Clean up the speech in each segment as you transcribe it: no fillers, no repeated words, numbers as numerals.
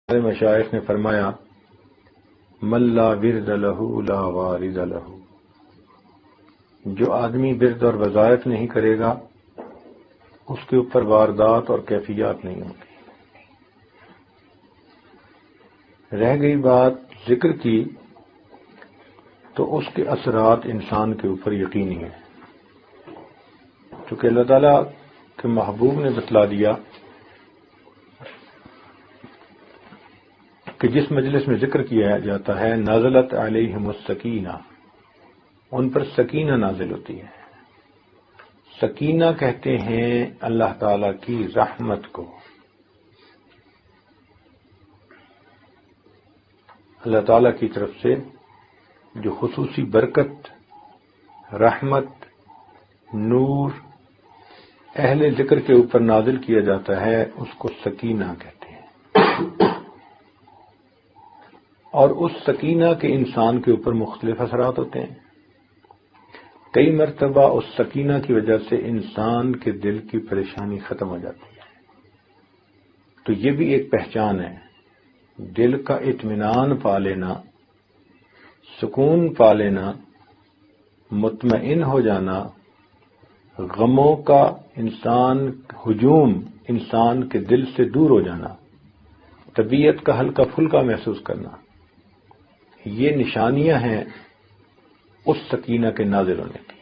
مشائخ نے فرمایا من لا ورد لہ لا وارد لہ، جو آدمی ورد اور وظائف نہیں کرے گا اس کے اوپر واردات اور کیفیات نہیں ہوگی۔ رہ گئی بات ذکر کی تو اس کے اثرات انسان کے اوپر یقینی ہیں، چونکہ اللہ تعالیٰ کے محبوب نے بتلا دیا کہ جس مجلس میں ذکر کیا جاتا ہے نازلت علیہم السکینہ، ان پر سکینہ نازل ہوتی ہے۔ سکینہ کہتے ہیں اللہ تعالی کی رحمت کو۔ اللہ تعالی کی طرف سے جو خصوصی برکت، رحمت، نور اہل ذکر کے اوپر نازل کیا جاتا ہے اس کو سکینہ کہتے ہیں، اور اس سکینہ کے انسان کے اوپر مختلف اثرات ہوتے ہیں۔ کئی مرتبہ اس سکینہ کی وجہ سے انسان کے دل کی پریشانی ختم ہو جاتی ہے، تو یہ بھی ایک پہچان ہے، دل کا اطمینان پا لینا، سکون پا لینا، مطمئن ہو جانا، غموں کا ہجوم انسان کے دل سے دور ہو جانا، طبیعت کا ہلکا پھلکا محسوس کرنا، یہ نشانیاں ہیں اس سکینہ کے نازل ہونے کی۔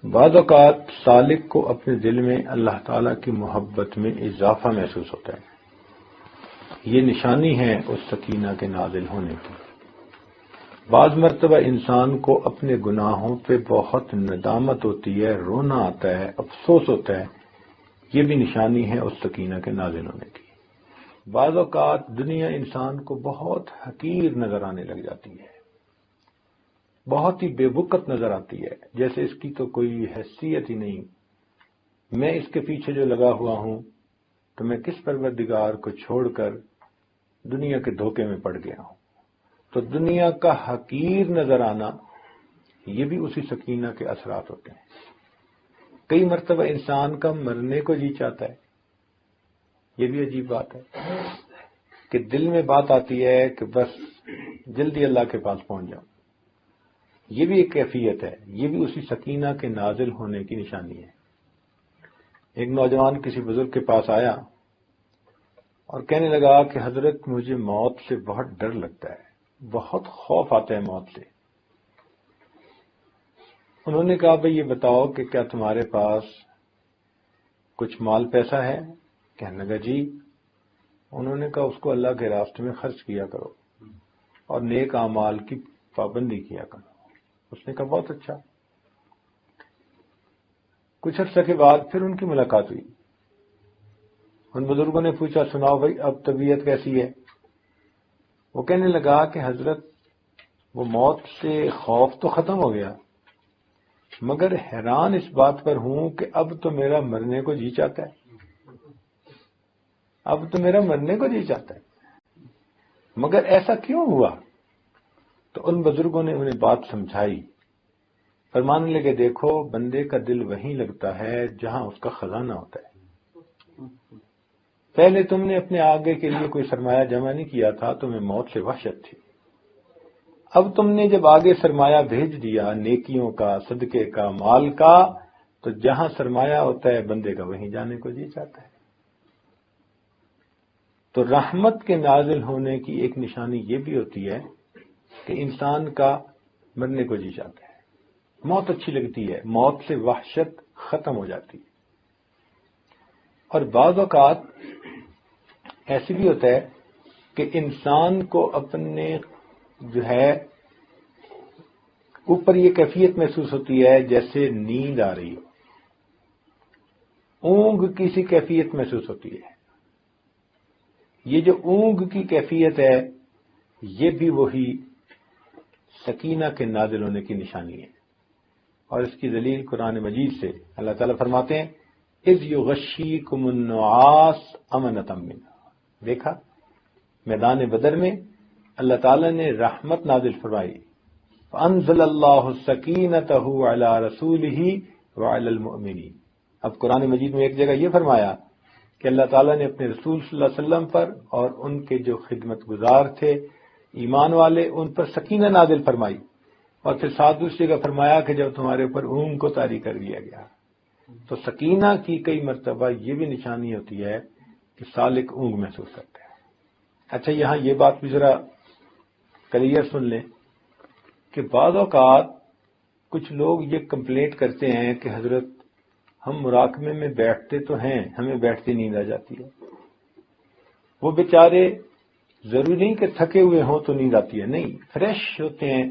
بعض اوقات سالک کو اپنے دل میں اللہ تعالی کی محبت میں اضافہ محسوس ہوتا ہے، یہ نشانی ہے اس سکینہ کے نازل ہونے کی۔ بعض مرتبہ انسان کو اپنے گناہوں پہ بہت ندامت ہوتی ہے، رونا آتا ہے، افسوس ہوتا ہے، یہ بھی نشانی ہے اس سکینہ کے نازل ہونے کی۔ بعض اوقات دنیا انسان کو بہت حقیر نظر آنے لگ جاتی ہے، بہت ہی بے وقت نظر آتی ہے، جیسے اس کی تو کوئی حیثیت ہی نہیں، میں اس کے پیچھے جو لگا ہوا ہوں تو میں کس پروردگار کو چھوڑ کر دنیا کے دھوکے میں پڑ گیا ہوں۔ تو دنیا کا حقیر نظر آنا یہ بھی اسی سکینہ کے اثرات ہوتے ہیں۔ کئی مرتبہ انسان کا مرنے کو جی چاہتا ہے، یہ بھی عجیب بات ہے کہ دل میں بات آتی ہے کہ بس جلدی اللہ کے پاس پہنچ جاؤں، یہ بھی ایک کیفیت ہے، یہ بھی اسی سکینہ کے نازل ہونے کی نشانی ہے۔ ایک نوجوان کسی بزرگ کے پاس آیا اور کہنے لگا کہ حضرت مجھے موت سے بہت ڈر لگتا ہے، بہت خوف آتا ہے موت سے۔ انہوں نے کہا بھئی یہ بتاؤ کہ کیا تمہارے پاس کچھ مال پیسہ ہے؟ کہنے لگا جی۔ انہوں نے کہا اس کو اللہ کے راستے میں خرچ کیا کرو اور نیک اعمال کی پابندی کیا کرو۔ اس نے کہا بہت اچھا۔ کچھ عرصے کے بعد پھر ان کی ملاقات ہوئی، ان بزرگوں نے پوچھا سناؤ بھائی اب طبیعت کیسی ہے؟ وہ کہنے لگا کہ حضرت وہ موت سے خوف تو ختم ہو گیا، مگر حیران اس بات پر ہوں کہ اب تو میرا مرنے کو جی چاہتا ہے، اب تو میرا مرنے کو جی چاہتا ہے، مگر ایسا کیوں ہوا؟ تو ان بزرگوں نے انہیں بات سمجھائی، فرمانے لگے دیکھو بندے کا دل وہیں لگتا ہے جہاں اس کا خزانہ ہوتا ہے۔ پہلے تم نے اپنے آگے کے لیے کوئی سرمایہ جمع نہیں کیا تھا، تمہیں موت سے وحشت تھی، اب تم نے جب آگے سرمایہ بھیج دیا نیکیوں کا، صدقے کا، مال کا، تو جہاں سرمایہ ہوتا ہے بندے کا وہیں جانے کو جی چاہتا ہے۔ تو رحمت کے نازل ہونے کی ایک نشانی یہ بھی ہوتی ہے کہ انسان کا مرنے کو جی چاہتا ہے، موت اچھی لگتی ہے، موت سے وحشت ختم ہو جاتی ہے۔ اور بعض اوقات ایسے بھی ہوتا ہے کہ انسان کو اپنے جو ہے اوپر یہ کیفیت محسوس ہوتی ہے جیسے نیند آ رہی ہو، اونگ کی سی کیفیت محسوس ہوتی ہے۔ یہ جو اونگ کی کیفیت ہے یہ بھی وہی سکینہ کے نازل ہونے کی نشانی ہے، اور اس کی دلیل قرآن مجید سے اللہ تعالیٰ فرماتے ہیں اذ یغشیکم النعاس امنۃ منہ، دیکھا میدان بدر میں اللہ تعالیٰ نے رحمت نازل فرمائی، فانزل اللہ سکینتہ علی رسولہ وعلی المؤمنین۔ اب قرآن مجید میں ایک جگہ یہ فرمایا کہ اللہ تعالیٰ نے اپنے رسول صلی اللہ علیہ وسلم پر اور ان کے جو خدمت گزار تھے ایمان والے ان پر سکینہ نازل فرمائی، اور پھر ساتھ دوسری جگہ فرمایا کہ جب تمہارے اوپر اونگ کو طاری کر دیا گیا۔ تو سکینہ کی کئی مرتبہ یہ بھی نشانی ہوتی ہے کہ سالک اونگ محسوس کرتے ہیں۔ اچھا، یہاں یہ بات بھی ذرا کلیئر سن لیں کہ بعض اوقات کچھ لوگ یہ کمپلینٹ کرتے ہیں کہ حضرت ہم مراقبے میں بیٹھتے تو ہیں، ہمیں بیٹھتے نیند آ جاتی ہے۔ وہ بیچارے ضروری نہیں کہ تھکے ہوئے ہوں تو نیند آتی ہے، نہیں، فریش ہوتے ہیں،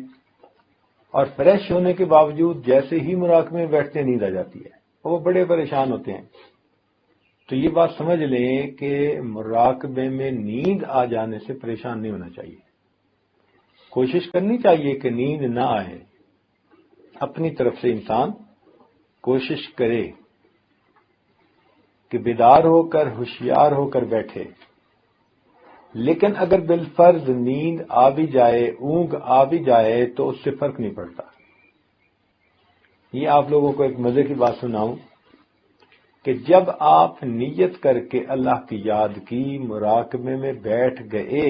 اور فریش ہونے کے باوجود جیسے ہی مراقبے میں بیٹھتے نیند آ جاتی ہے، وہ بڑے پریشان ہوتے ہیں۔ تو یہ بات سمجھ لیں کہ مراقبے میں نیند آ جانے سے پریشان نہیں ہونا چاہیے، کوشش کرنی چاہیے کہ نیند نہ آئے، اپنی طرف سے انسان کوشش کرے کہ بیدار ہو کر ہوشیار ہو کر بیٹھے، لیکن اگر بالفرض نیند آ بھی جائے، اونگ آ بھی جائے تو اس سے فرق نہیں پڑتا۔ یہ آپ لوگوں کو ایک مزے کی بات سناؤں کہ جب آپ نیت کر کے اللہ کی یاد کی، مراقبے میں بیٹھ گئے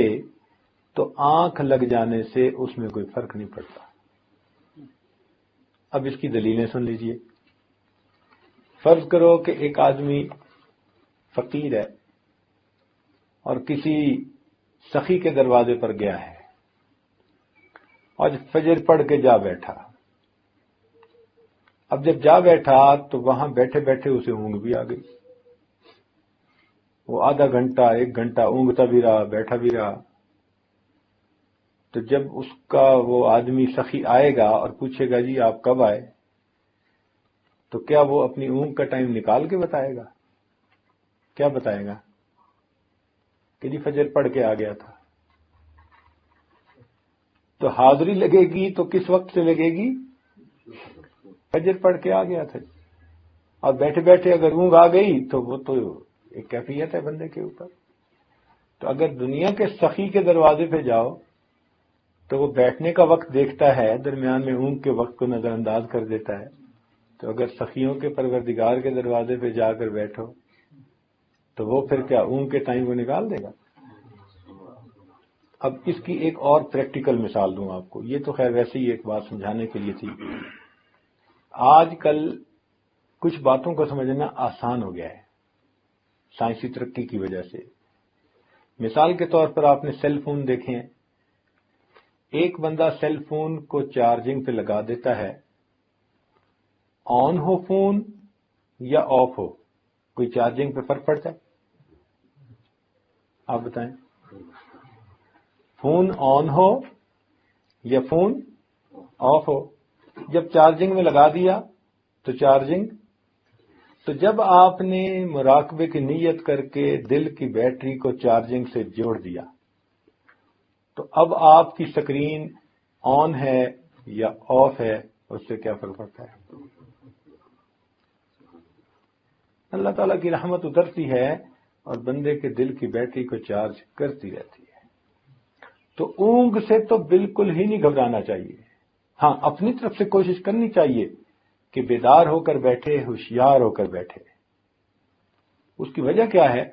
تو آنکھ لگ جانے سے اس میں کوئی فرق نہیں پڑتا۔ اب اس کی دلیلیں سن لیجئے۔ فرض کرو کہ ایک آدمی فقیر ہے اور کسی سخی کے دروازے پر گیا ہے اور فجر پڑھ کے جا بیٹھا۔ اب جب جا بیٹھا تو وہاں بیٹھے بیٹھے اسے اونگ بھی آ گئی۔ وہ آدھا گھنٹہ 1 گھنٹہ اونگتا بھی رہا، بیٹھا بھی رہا۔ تو جب اس کا وہ آدمی سخی آئے گا اور پوچھے گا جی آپ کب آئے، تو کیا وہ اپنی اونگ کا ٹائم نکال کے بتائے گا؟ کیا بتائے گا کہ جی فجر پڑھ کے آ گیا تھا؟ تو حاضری لگے گی تو کس وقت سے لگے گی؟ فجر پڑھ کے آ گیا تھا۔ اور بیٹھے بیٹھے اگر اونگ آ گئی تو وہ تو ایک کیفیت ہے بندے کے اوپر۔ تو اگر دنیا کے سخی کے دروازے پہ جاؤ تو وہ بیٹھنے کا وقت دیکھتا ہے، درمیان میں اونگ کے وقت کو نظر انداز کر دیتا ہے۔ تو اگر سخیوں کے پروردگار کے دروازے پہ جا کر بیٹھو تو وہ پھر کیا اونگ کے ٹائم کو نکال دے گا؟ اب اس کی ایک اور پریکٹیکل مثال دوں آپ کو، یہ تو خیر ویسے ہی ایک بات سمجھانے کے لیے تھی۔ آج کل کچھ باتوں کو سمجھنا آسان ہو گیا ہے سائنسی ترقی کی وجہ سے۔ مثال کے طور پر آپ نے سیل فون دیکھے ہیں، ایک بندہ سیل فون کو چارجنگ پہ لگا دیتا ہے، آن ہو فون یا آف ہو، کوئی چارجنگ پہ فرق پڑتا ہے؟ آپ بتائیں، فون آن ہو یا فون آف ہو؟ جب چارجنگ میں لگا دیا تو چارجنگ۔ تو جب آپ نے مراقبے کی نیت کر کے دل کی بیٹری کو چارجنگ سے جوڑ دیا تو اب آپ کی سکرین آن ہے یا آف ہے، اس سے کیا فرق پڑتا ہے؟ اللہ تعالیٰ کی رحمت اترتی ہے اور بندے کے دل کی بیٹری کو چارج کرتی رہتی ہے۔ تو اونگ سے تو بالکل ہی نہیں گھبرانا چاہیے، ہاں اپنی طرف سے کوشش کرنی چاہیے کہ بیدار ہو کر بیٹھے، ہوشیار ہو کر بیٹھے۔ اس کی وجہ کیا ہے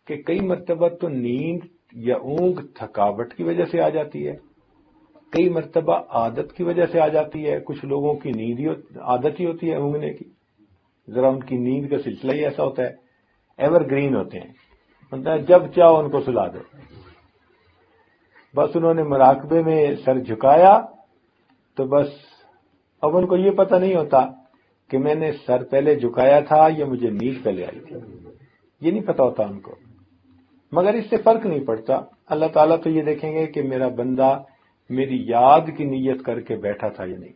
کہ کئی مرتبہ تو نیند یا اونگ تھکاوٹ کی وجہ سے آ جاتی ہے، کئی مرتبہ عادت کی وجہ سے آ جاتی ہے۔ کچھ لوگوں کی نیند عادت ہی ہوتی ہے اونگنے کی، ذرا ان کی نیند کا سلسلہ ہی ایسا ہوتا ہے، ایور گرین ہوتے ہیں، ہوتا ہے جب چاہو ان کو سلا دو۔ بس انہوں نے مراقبے میں سر جھکایا تو بس اب ان کو یہ پتہ نہیں ہوتا کہ میں نے سر پہلے جھکایا تھا یا مجھے نیند پہلے آئی تھی، یہ نہیں پتہ ہوتا ان کو، مگر اس سے فرق نہیں پڑتا۔ اللہ تعالیٰ تو یہ دیکھیں گے کہ میرا بندہ میری یاد کی نیت کر کے بیٹھا تھا یا نہیں۔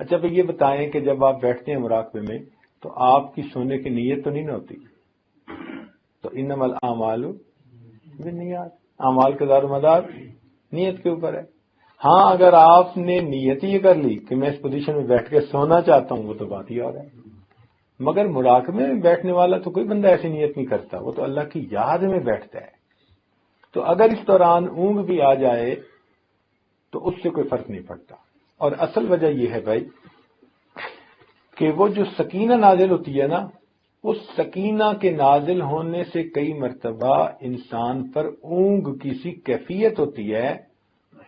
اچھا بھئی یہ بتائیں کہ جب آپ بیٹھتے ہیں مراقبے میں تو آپ کی سونے کی نیت تو نہیں نہ ہوتی؟ تو انما الاعمال بالنیات، اعمال کا دار و مدار نیت کے اوپر ہے۔ ہاں اگر آپ نے نیت ہی کر لی کہ میں اس پوزیشن میں بیٹھ کے سونا چاہتا ہوں، وہ تو بات ہی اور ہے۔ مگر مراقبے میں بیٹھنے والا تو کوئی بندہ ایسی نیت نہیں کرتا، وہ تو اللہ کی یاد میں بیٹھتا ہے۔ تو اگر اس دوران اونگ بھی آ جائے تو اس سے کوئی فرق نہیں پڑتا۔ اور اصل وجہ یہ ہے بھائی کہ وہ جو سکینہ نازل ہوتی ہے نا، اس سکینہ کے نازل ہونے سے کئی مرتبہ انسان پر اونگ کی سی کیفیت ہوتی ہے،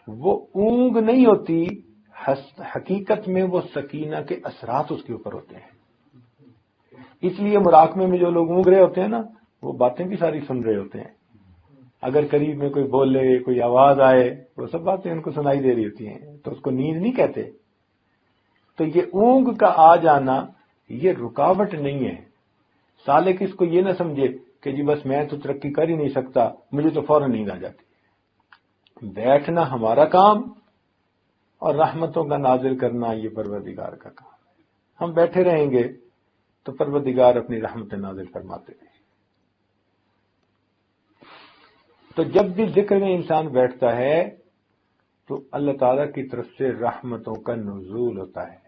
وہ اونگ نہیں ہوتی، حقیقت میں وہ سکینہ کے اثرات اس کے اوپر ہوتے ہیں۔ اس لیے مراقبے میں جو لوگ اونگ رہے ہوتے ہیں نا، وہ باتیں بھی ساری سن رہے ہوتے ہیں۔ اگر قریب میں کوئی بولے، کوئی آواز آئے، وہ سب باتیں ان کو سنائی دے رہی ہوتی ہیں، تو اس کو نیند نہیں کہتے۔ تو یہ اونگ کا آ جانا یہ رکاوٹ نہیں ہے۔ سالک اس کو یہ نہ سمجھے کہ جی بس میں تو ترقی کر ہی نہیں سکتا، مجھے تو فوراً نیند آ جاتی۔ بیٹھنا ہمارا کام اور رحمتوں کا نازل کرنا یہ پروردگار کا کام۔ ہم بیٹھے رہیں گے تو پروردگار اپنی رحمت نازل فرماتے رہیں۔ تو جب بھی ذکر میں انسان بیٹھتا ہے تو اللہ تعالیٰ کی طرف سے رحمتوں کا نزول ہوتا ہے۔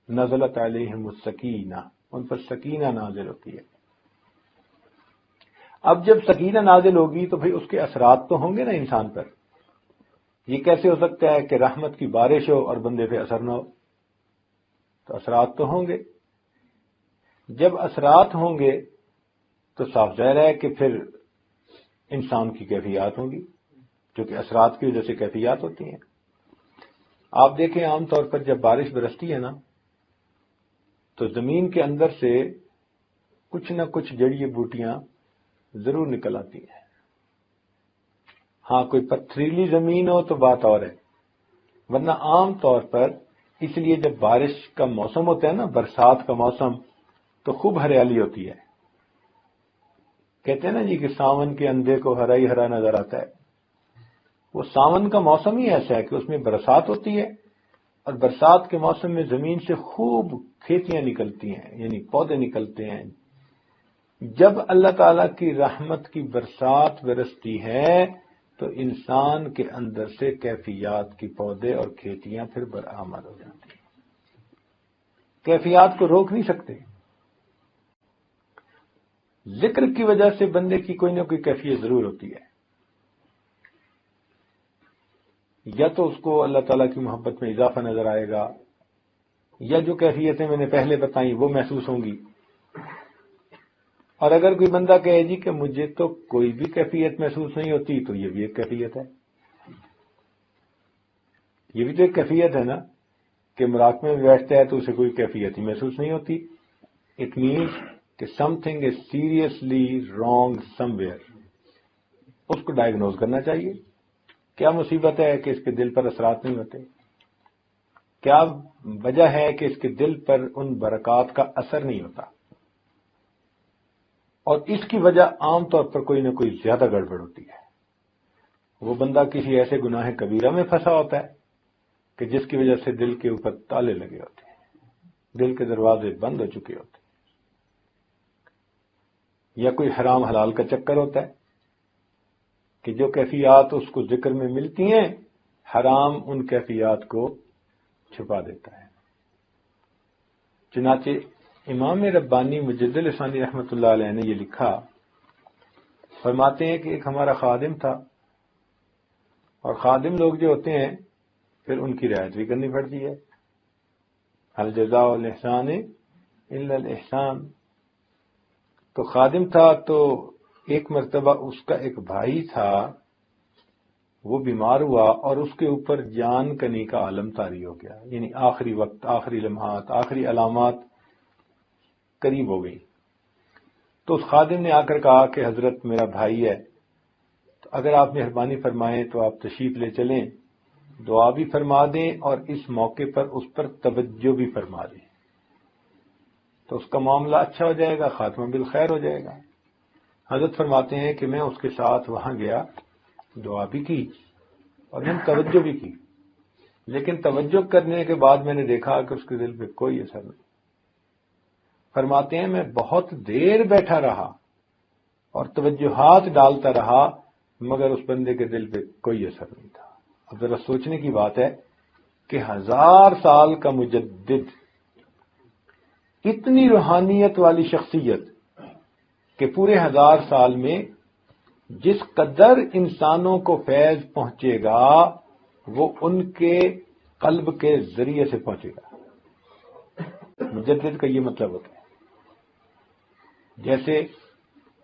نزلت علیہم السکینہ، ان پر سکینہ نازل ہوتی ہے۔ اب جب سکینہ نازل ہوگی تو بھئی اس کے اثرات تو ہوں گے نا انسان پر۔ یہ کیسے ہو سکتا ہے کہ رحمت کی بارش ہو اور بندے پہ اثر نہ ہو؟ تو اثرات تو ہوں گے۔ جب اثرات ہوں گے تو صاف ظاہر ہے کہ پھر انسان کی کیفیات ہوں گی، جو کہ اثرات کی وجہ سے کیفیات ہوتی ہیں۔ آپ دیکھیں عام طور پر جب بارش برستی ہے نا تو زمین کے اندر سے کچھ نہ کچھ جڑی بوٹیاں ضرور نکل آتی ہیں۔ ہاں کوئی پتھریلی زمین ہو تو بات اور ہے، ورنہ عام طور پر اس لیے جب بارش کا موسم ہوتا ہے نا، برسات کا موسم، تو خوب ہریالی ہوتی ہے۔ کہتے ہیں نا جی کہ ساون کے اندھے کو ہرا ہی ہرا نظر آتا ہے۔ وہ ساون کا موسم ہی ایسا ہے کہ اس میں برسات ہوتی ہے، اور برسات کے موسم میں زمین سے خوب کھیتیاں نکلتی ہیں، یعنی پودے نکلتے ہیں۔ جب اللہ تعالیٰ کی رحمت کی برسات برستی ہے تو انسان کے اندر سے کیفیات کی پودے اور کھیتیاں پھر برآمد ہو جاتی ہیں۔ کیفیات کو روک نہیں سکتے۔ ذکر کی وجہ سے بندے کی کوئی نہ کوئی کیفیت ضرور ہوتی ہے۔ یا تو اس کو اللہ تعالیٰ کی محبت میں اضافہ نظر آئے گا، یا جو کیفیتیں میں نے پہلے بتائیں وہ محسوس ہوں گی۔ اور اگر کوئی بندہ کہے جی کہ مجھے تو کوئی بھی کیفیت محسوس نہیں ہوتی، تو یہ بھی ایک کیفیت ہے۔ یہ بھی تو ایک کیفیت ہے نا کہ مراقبے میں بیٹھتا ہے تو اسے کوئی کیفیت ہی محسوس نہیں ہوتی۔ اٹ مینس کہ something is seriously wrong somewhere. اس کو ڈائگنوز کرنا چاہیے۔ کیا مصیبت ہے کہ اس کے دل پر اثرات نہیں ہوتے؟ کیا وجہ ہے کہ اس کے دل پر ان برکات کا اثر نہیں ہوتا؟ اور اس کی وجہ عام طور پر کوئی نہ کوئی زیادہ گڑبڑ ہوتی ہے۔ وہ بندہ کسی ایسے گناہ کبیرہ میں پھنسا ہوتا ہے کہ جس کی وجہ سے دل کے اوپر تالے لگے ہوتے ہیں، دل کے دروازے بند ہو چکے ہوتے ہیں، یا کوئی حرام حلال کا چکر ہوتا ہے کہ جو کیفیات اس کو ذکر میں ملتی ہیں، حرام ان کیفیات کو چھپا دیتا ہے۔ چنانچہ امام ربانی مجد لسانی رحمۃ اللہ علیہ نے یہ لکھا، فرماتے ہیں کہ ایک ہمارا خادم تھا، اور خادم لوگ جو ہوتے ہیں پھر ان کی رعایت بھی کرنی پڑتی ہے۔ الجزاء الاحسان الا الاحسان۔ تو خادم تھا، تو ایک مرتبہ اس کا ایک بھائی تھا، وہ بیمار ہوا اور اس کے اوپر جان کنی کا عالم طاری ہو گیا، یعنی آخری وقت، آخری لمحات، آخری علامات قریب ہو گئی۔ تو اس خادم نے آ کر کہا کہ حضرت میرا بھائی ہے، تو اگر آپ مہربانی فرمائیں تو آپ تشریف لے چلیں، دعا بھی فرما دیں اور اس موقع پر اس پر توجہ بھی فرما دیں، تو اس کا معاملہ اچھا ہو جائے گا، خاتمہ بالخیر ہو جائے گا۔ حضرت فرماتے ہیں کہ میں اس کے ساتھ وہاں گیا، دعا بھی کی اور میں نے توجہ بھی کی، لیکن توجہ کرنے کے بعد میں نے دیکھا کہ اس کے دل پہ کوئی اثر نہیں۔ فرماتے ہیں میں بہت دیر بیٹھا رہا اور توجہات ڈالتا رہا، مگر اس بندے کے دل پہ کوئی اثر نہیں تھا۔ اب ذرا سوچنے کی بات ہے کہ 1000 سال کا مجدد، اتنی روحانیت والی شخصیت کہ پورے 1000 سال میں جس قدر انسانوں کو فیض پہنچے گا وہ ان کے قلب کے ذریعے سے پہنچے گا۔ مجدد کا یہ مطلب ہوتا ہے۔ جیسے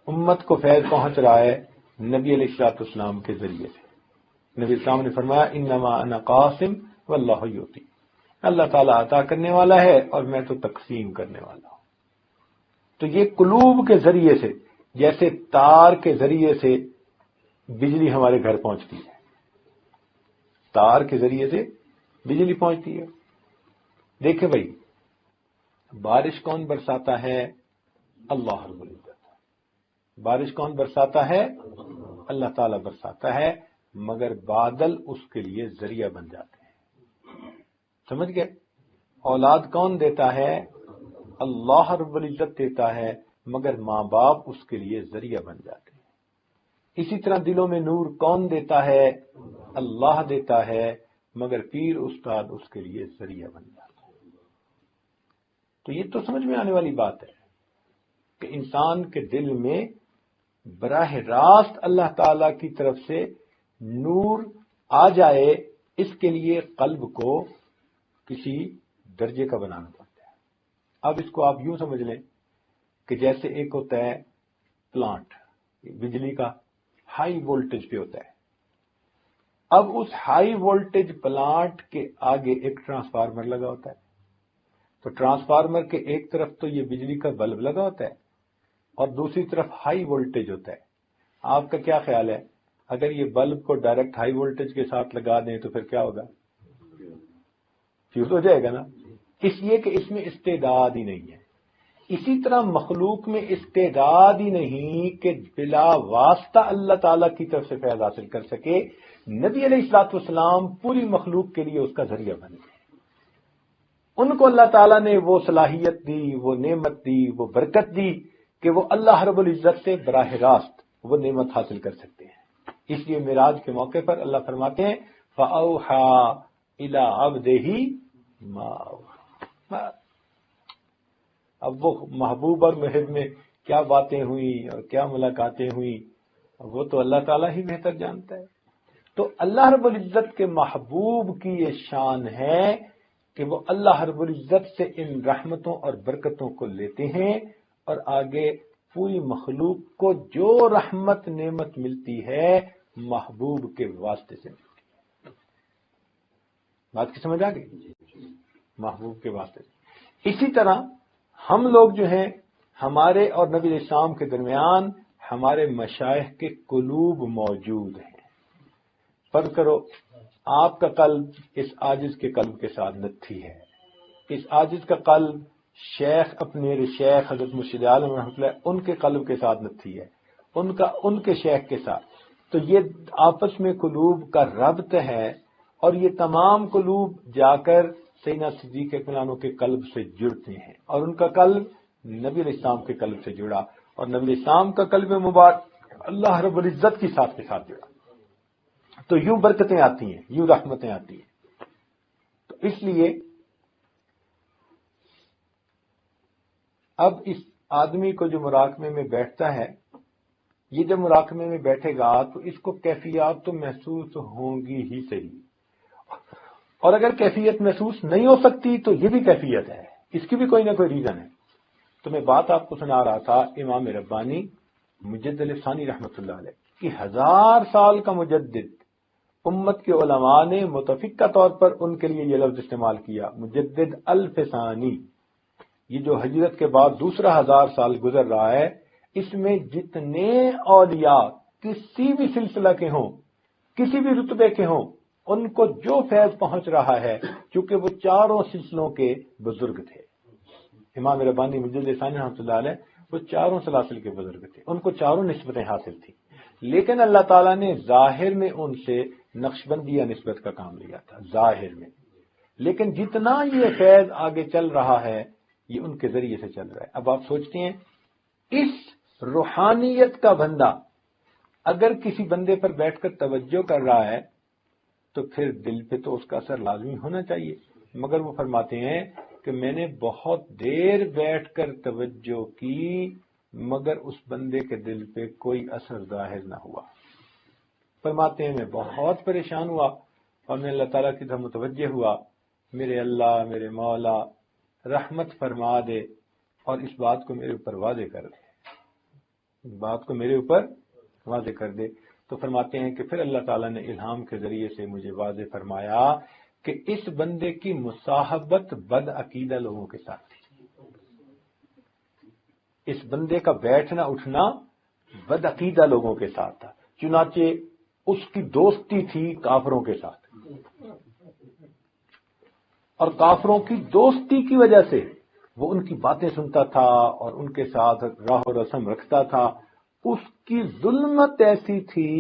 امت کو فیض پہنچ رہا ہے نبی علیہ الصلوۃ والسلام کے ذریعے سے. نبی السلام نے فرمایا انما انا قاسم واللہ یعطی، اللہ تعالیٰ عطا کرنے والا ہے اور میں تو تقسیم کرنے والا ہوں. تو یہ قلوب کے ذریعے سے، جیسے تار کے ذریعے سے بجلی ہمارے گھر پہنچتی ہے، تار کے ذریعے سے بجلی پہنچتی ہے. دیکھیں بھائی، بارش کون برساتا ہے؟ اللہ رب العزت. بارش کون برساتا ہے؟ اللہ تعالیٰ برساتا ہے، مگر بادل اس کے لیے ذریعہ بن جاتے ہیں. سمجھ گئے؟ اولاد کون دیتا ہے؟ اللہ رب العزت دیتا ہے، مگر ماں باپ اس کے لیے ذریعہ بن جاتے ہیں. اسی طرح دلوں میں نور کون دیتا ہے؟ اللہ دیتا ہے، مگر پیر استاد اس کے لیے ذریعہ بن جاتا ہے. تو یہ تو سمجھ میں آنے والی بات ہے کہ انسان کے دل میں براہ راست اللہ تعالی کی طرف سے نور آ جائے، اس کے لیے قلب کو کسی درجے کا بنانا پڑتا ہے. اب اس کو آپ یوں سمجھ لیں کہ جیسے ایک ہوتا ہے پلانٹ، بجلی کا ہائی وولٹیج پہ ہوتا ہے. اب اس ہائی وولٹیج پلانٹ کے آگے ایک ٹرانسفارمر لگا ہوتا ہے. تو ٹرانسفارمر کے ایک طرف تو یہ بجلی کا بلب لگا ہوتا ہے اور دوسری طرف ہائی وولٹیج ہوتا ہے. آپ کا کیا خیال ہے، اگر یہ بلب کو ڈائریکٹ ہائی وولٹیج کے ساتھ لگا دیں تو پھر کیا ہوگا؟ فیوز ہو جائے گا نا. اس لیے کہ اس میں استعداد ہی نہیں ہے. اسی طرح مخلوق میں استعداد ہی نہیں کہ بلا واسطہ اللہ تعالیٰ کی طرف سے فیض حاصل کر سکے. نبی علیہ الصلوۃ والسلام پوری مخلوق کے لیے اس کا ذریعہ بن گئے. ان کو اللہ تعالیٰ نے وہ صلاحیت دی، وہ نعمت دی، وہ برکت دی کہ وہ اللہ رب العزت سے براہ راست وہ نعمت حاصل کر سکتے ہیں. اس لیے معراج کے موقع پر اللہ فرماتے ہیں فَأَوْحَىٰ إِلَىٰ عَبْدِهِ مَا أَوْحَىٰ. اب وہ محبوب اور محب میں کیا باتیں ہوئیں اور کیا ملاقاتیں ہوئیں، وہ تو اللہ تعالیٰ ہی بہتر جانتا ہے. تو اللہ رب العزت کے محبوب کی یہ شان ہے کہ وہ اللہ رب العزت سے ان رحمتوں اور برکتوں کو لیتے ہیں اور آگے پوری مخلوق کو جو رحمت نعمت ملتی ہے محبوب کے واسطے سے ملتی ہے. بات کی سمجھ آ گئی؟ محبوب کے واسطے سے. اسی طرح ہم لوگ جو ہیں، ہمارے اور نبی علیہ السلام کے درمیان ہمارے مشائخ کے قلوب موجود ہیں. فرض کرو آپ کا قلب اس عاجز کے قلب کے ساتھ نتھی ہے، اس عاجز کا قلب شیخ اپنے شیخ حضرت مرشد عالم رحمۃ اللہ ان کے قلب کے ساتھ نتھی ہے، ان کے شیخ کے ساتھ. تو یہ آپس میں قلوب کا ربط ہے اور یہ تمام قلوب جا کر سیدنا صدیق اکبر کے قلب سے جڑتے ہیں اور ان کا قلب نبی علیہ السلام کے قلب سے جڑا اور نبی علیہ السلام کا قلب مبارک اللہ رب العزت کی ساتھ کے ساتھ جڑا. تو یوں برکتیں آتی ہیں، یوں رحمتیں آتی ہیں. تو اس لیے اب اس آدمی کو جو مراقبے میں بیٹھتا ہے، یہ جب مراقبے میں بیٹھے گا تو اس کو کیفیات تو محسوس ہوں گی ہی صحیح، اور اگر کیفیت محسوس نہیں ہو سکتی تو یہ بھی کیفیت ہے، اس کی بھی کوئی نہ کوئی ریزن ہے. تو میں بات آپ کو سنا رہا تھا امام ربانی مجدد ثانی رحمۃ اللہ علیہ کہ 1000 سال کا مجدد امت کے علماء نے متفقہ طور پر ان کے لیے یہ لفظ استعمال کیا مجدد الف ثانی. یہ جو ہجرت کے بعد دوسرا 1000 سال گزر رہا ہے، اس میں جتنے اولیاء کسی بھی سلسلہ کے ہوں، کسی بھی رتبے کے ہوں، ان کو جو فیض پہنچ رہا ہے، چونکہ وہ چاروں سلسلوں کے بزرگ تھے. امام ربانی مجدد ثانی رحمۃ اللہ علیہ وہ چاروں سلاسل کے بزرگ تھے، ان کو چاروں نسبتیں حاصل تھیں، لیکن اللہ تعالیٰ نے ظاہر میں ان سے نقشبندیہ نسبت کا کام لیا تھا ظاہر میں. لیکن جتنا یہ فیض آگے چل رہا ہے یہ ان کے ذریعے سے چل رہا ہے. اب آپ سوچتے ہیں اس روحانیت کا بندہ اگر کسی بندے پر بیٹھ کر توجہ کر رہا ہے تو پھر دل پہ تو اس کا اثر لازمی ہونا چاہیے، مگر وہ فرماتے ہیں کہ میں نے بہت دیر بیٹھ کر توجہ کی مگر اس بندے کے دل پہ کوئی اثر ظاہر نہ ہوا. فرماتے ہیں میں بہت پریشان ہوا اور میں اللہ تعالیٰ کی طرف متوجہ ہوا، میرے اللہ میرے مولا رحمت فرما دے اور اس بات کو میرے اوپر واضح کر دے. بات کو میرے اوپر واضح کر دے. تو فرماتے ہیں کہ پھر اللہ تعالیٰ نے الہام کے ذریعے سے مجھے واضح فرمایا کہ اس بندے کی مصاحبت بد عقیدہ لوگوں کے ساتھ تھی. اس بندے کا بیٹھنا اٹھنا بد عقیدہ لوگوں کے ساتھ تھا. چنانچہ اس کی دوستی تھی کافروں کے ساتھ، اور کافروں کی دوستی کی وجہ سے وہ ان کی باتیں سنتا تھا اور ان کے ساتھ راہ و رسم رکھتا تھا. اس کی ظلمت ایسی تھی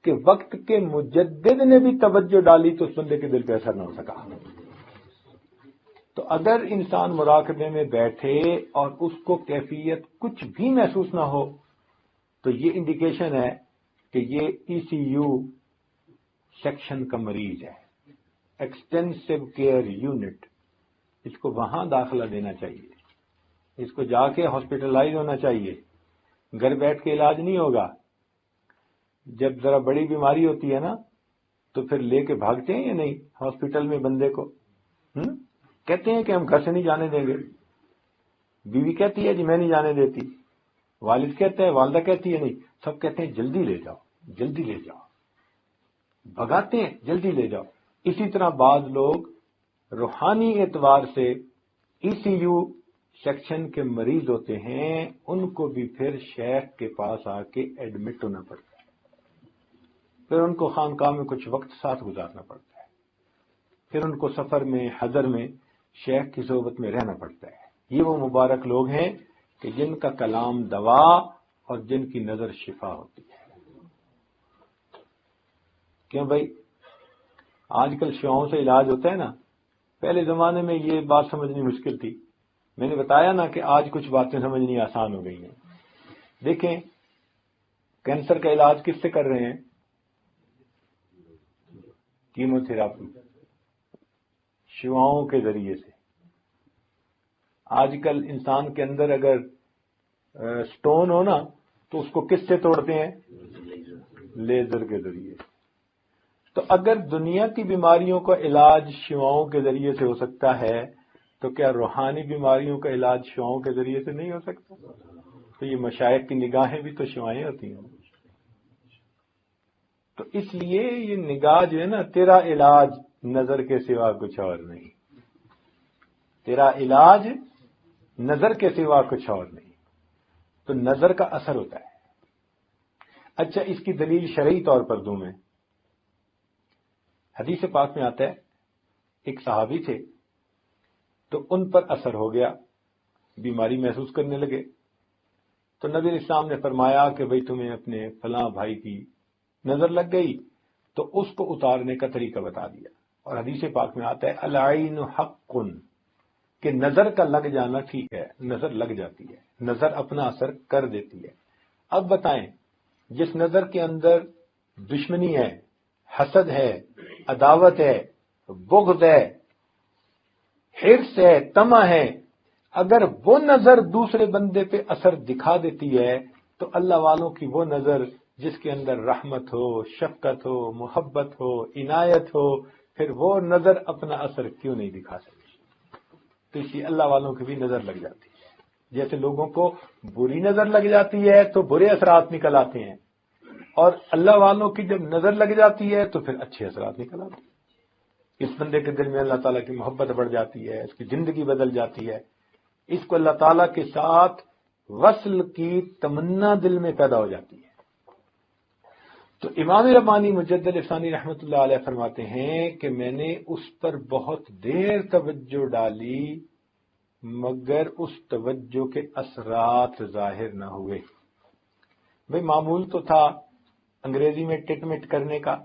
کہ وقت کے مجدد نے بھی توجہ ڈالی تو اس بندے کے دل پہ اثر نہ ہو سکا. تو اگر انسان مراقبے میں بیٹھے اور اس کو کیفیت کچھ بھی محسوس نہ ہو تو یہ انڈیکیشن ہے کہ یہ ای سی یو سیکشن کا مریض ہے، ایکسٹینسو کیئر یونٹ. اس کو وہاں داخلہ دینا چاہیے، اس کو جا کے ہاسپٹلائز ہونا چاہیے. گھر بیٹھ کے علاج نہیں ہوگا. جب ذرا بڑی بیماری ہوتی ہے نا تو پھر لے کے بھاگتے ہیں یا نہیں ہاسپٹل میں بندے کو. کہتے ہیں کہ ہم گھر سے نہیں جانے دیں گے. بیوی کہتی ہے جی میں نہیں جانے دیتی، والد کہتا ہے، والدہ کہتی ہے نہیں، سب کہتے ہیں جلدی لے جاؤ جلدی لے جاؤ، بھگاتے ہیں جلدی لے جاؤ. اسی طرح بعض لوگ روحانی اعتبار سے ای سی یو سیکشن کے مریض ہوتے ہیں، ان کو بھی پھر شیخ کے پاس آ کے ایڈمٹ ہونا پڑتا ہے. پھر ان کو خانقاہ میں کچھ وقت ساتھ گزارنا پڑتا ہے، پھر ان کو سفر میں حضر میں شیخ کی صحبت میں رہنا پڑتا ہے. یہ وہ مبارک لوگ ہیں کہ جن کا کلام دوا اور جن کی نظر شفا ہوتی ہے. کیوں بھائی؟ آج کل شیعوں سے علاج ہوتا ہے نا، پہلے زمانے میں یہ بات سمجھنی مشکل تھی. میں نے بتایا نا کہ آج کچھ باتیں سمجھنی آسان ہو گئی ہیں. دیکھیں کینسر کا علاج کس سے کر رہے ہیں؟ کیمو تھراپی، شعاؤں کے ذریعے سے. آج کل انسان کے اندر اگر سٹون ہو نا تو اس کو کس سے توڑتے ہیں؟ لیزر کے ذریعے. تو اگر دنیا کی بیماریوں کا علاج شعاؤں کے ذریعے سے ہو سکتا ہے تو کیا روحانی بیماریوں کا علاج شعاؤں کے ذریعے سے نہیں ہو سکتا؟ تو یہ مشائخ کی نگاہیں بھی تو شعائیں ہوتی ہیں. تو اس لیے یہ نگاہ جو ہے نا، تیرا علاج نظر کے سوا کچھ اور نہیں. تیرا علاج نظر کے سوا کچھ اور نہیں. تو نظر کا اثر ہوتا ہے. اچھا، اس کی دلیل شرعی طور پر دوں میں. حدیث پاک میں آتا ہے ایک صحابی تھے تو ان پر اثر ہو گیا، بیماری محسوس کرنے لگے. تو نبی علیہ السلام نے فرمایا کہ بھئی تمہیں اپنے فلاں بھائی کی نظر لگ گئی، تو اس کو اتارنے کا طریقہ بتا دیا. اور حدیث پاک میں آتا ہے العین حق، کہ نظر کا لگ جانا ٹھیک ہے، نظر لگ جاتی ہے، نظر اپنا اثر کر دیتی ہے. اب بتائیں، جس نظر کے اندر دشمنی ہے، حسد ہے، عداوت ہے، بغض ہے، حرص ہے، طمع ہے، اگر وہ نظر دوسرے بندے پہ اثر دکھا دیتی ہے تو اللہ والوں کی وہ نظر جس کے اندر رحمت ہو، شفقت ہو، محبت ہو، عنایت ہو، پھر وہ نظر اپنا اثر کیوں نہیں دکھا سکتی؟ تو اس لیے اللہ والوں کی بھی نظر لگ جاتی ہے. جیسے لوگوں کو بری نظر لگ جاتی ہے تو برے اثرات نکل آتے ہیں، اور اللہ والوں کی جب نظر لگ جاتی ہے تو پھر اچھے اثرات نکل آتے ہیں. اس بندے کے دل میں اللہ تعالیٰ کی محبت بڑھ جاتی ہے، اس کی زندگی بدل جاتی ہے، اس کو اللہ تعالیٰ کے ساتھ وصل کی تمنا دل میں پیدا ہو جاتی ہے. تو امام ربانی مجدد ثانی رحمۃ اللہ علیہ فرماتے ہیں کہ میں نے اس پر بہت دیر توجہ ڈالی مگر اس توجہ کے اثرات ظاہر نہ ہوئے. بھئی معمول تو تھا انگریزی میں ٹٹ مٹ کرنے کا،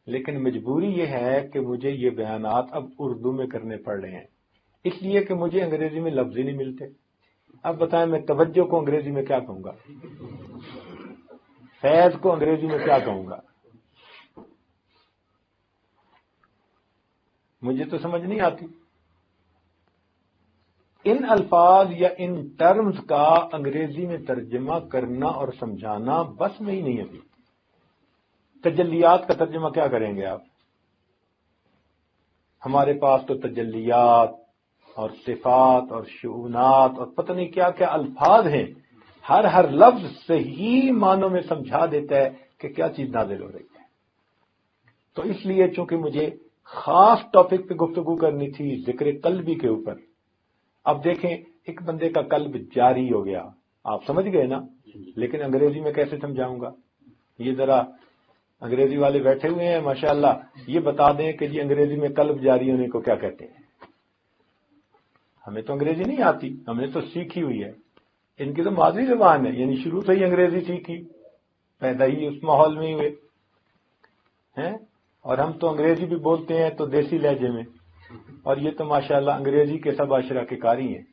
لیکن مجبوری یہ ہے کہ مجھے یہ بیانات اب اردو میں کرنے پڑ رہے ہیں، اس لیے کہ مجھے انگریزی میں لفظ ہی نہیں ملتے. اب بتائیں میں توجہ کو انگریزی میں کیا کہوں گا؟ فیض کو انگریزی میں کیا کہوں گا؟ مجھے تو سمجھ نہیں آتی. ان الفاظ یا ان ٹرمز کا انگریزی میں ترجمہ کرنا اور سمجھانا بس میں ہی نہیں ابھی. تجلیات کا ترجمہ کیا کریں گے آپ؟ ہمارے پاس تو تجلیات اور صفات اور شؤونات اور پتہ نہیں کیا کیا الفاظ ہیں. ہر لفظ صحیح معنوں میں سمجھا دیتا ہے کہ کیا چیز نازل ہو رہی ہے۔ تو اس لیے چونکہ مجھے خاص ٹاپک پہ گفتگو کرنی تھی ذکر قلبی کے اوپر، اب دیکھیں ایک بندے کا قلب جاری ہو گیا، آپ سمجھ گئے نا، لیکن انگریزی میں کیسے سمجھاؤں گا؟ یہ ذرا انگریزی والے بیٹھے ہوئے ہیں ماشاءاللہ، یہ بتا دیں کہ جی انگریزی میں قلب جاری ہونے کو کیا کہتے ہیں؟ ہمیں تو انگریزی نہیں آتی، ہم نے تو سیکھی ہوئی ہے، ان کی تو مادری زبان ہے، یعنی شروع سے ہی انگریزی سیکھی، پیدا ہی اس ماحول میں ہی ہوئے ہیں، اور ہم تو انگریزی بھی بولتے ہیں تو دیسی لہجے میں، اور یہ تو ماشاءاللہ انگریزی کے سب عشرہ کے قاری ہیں،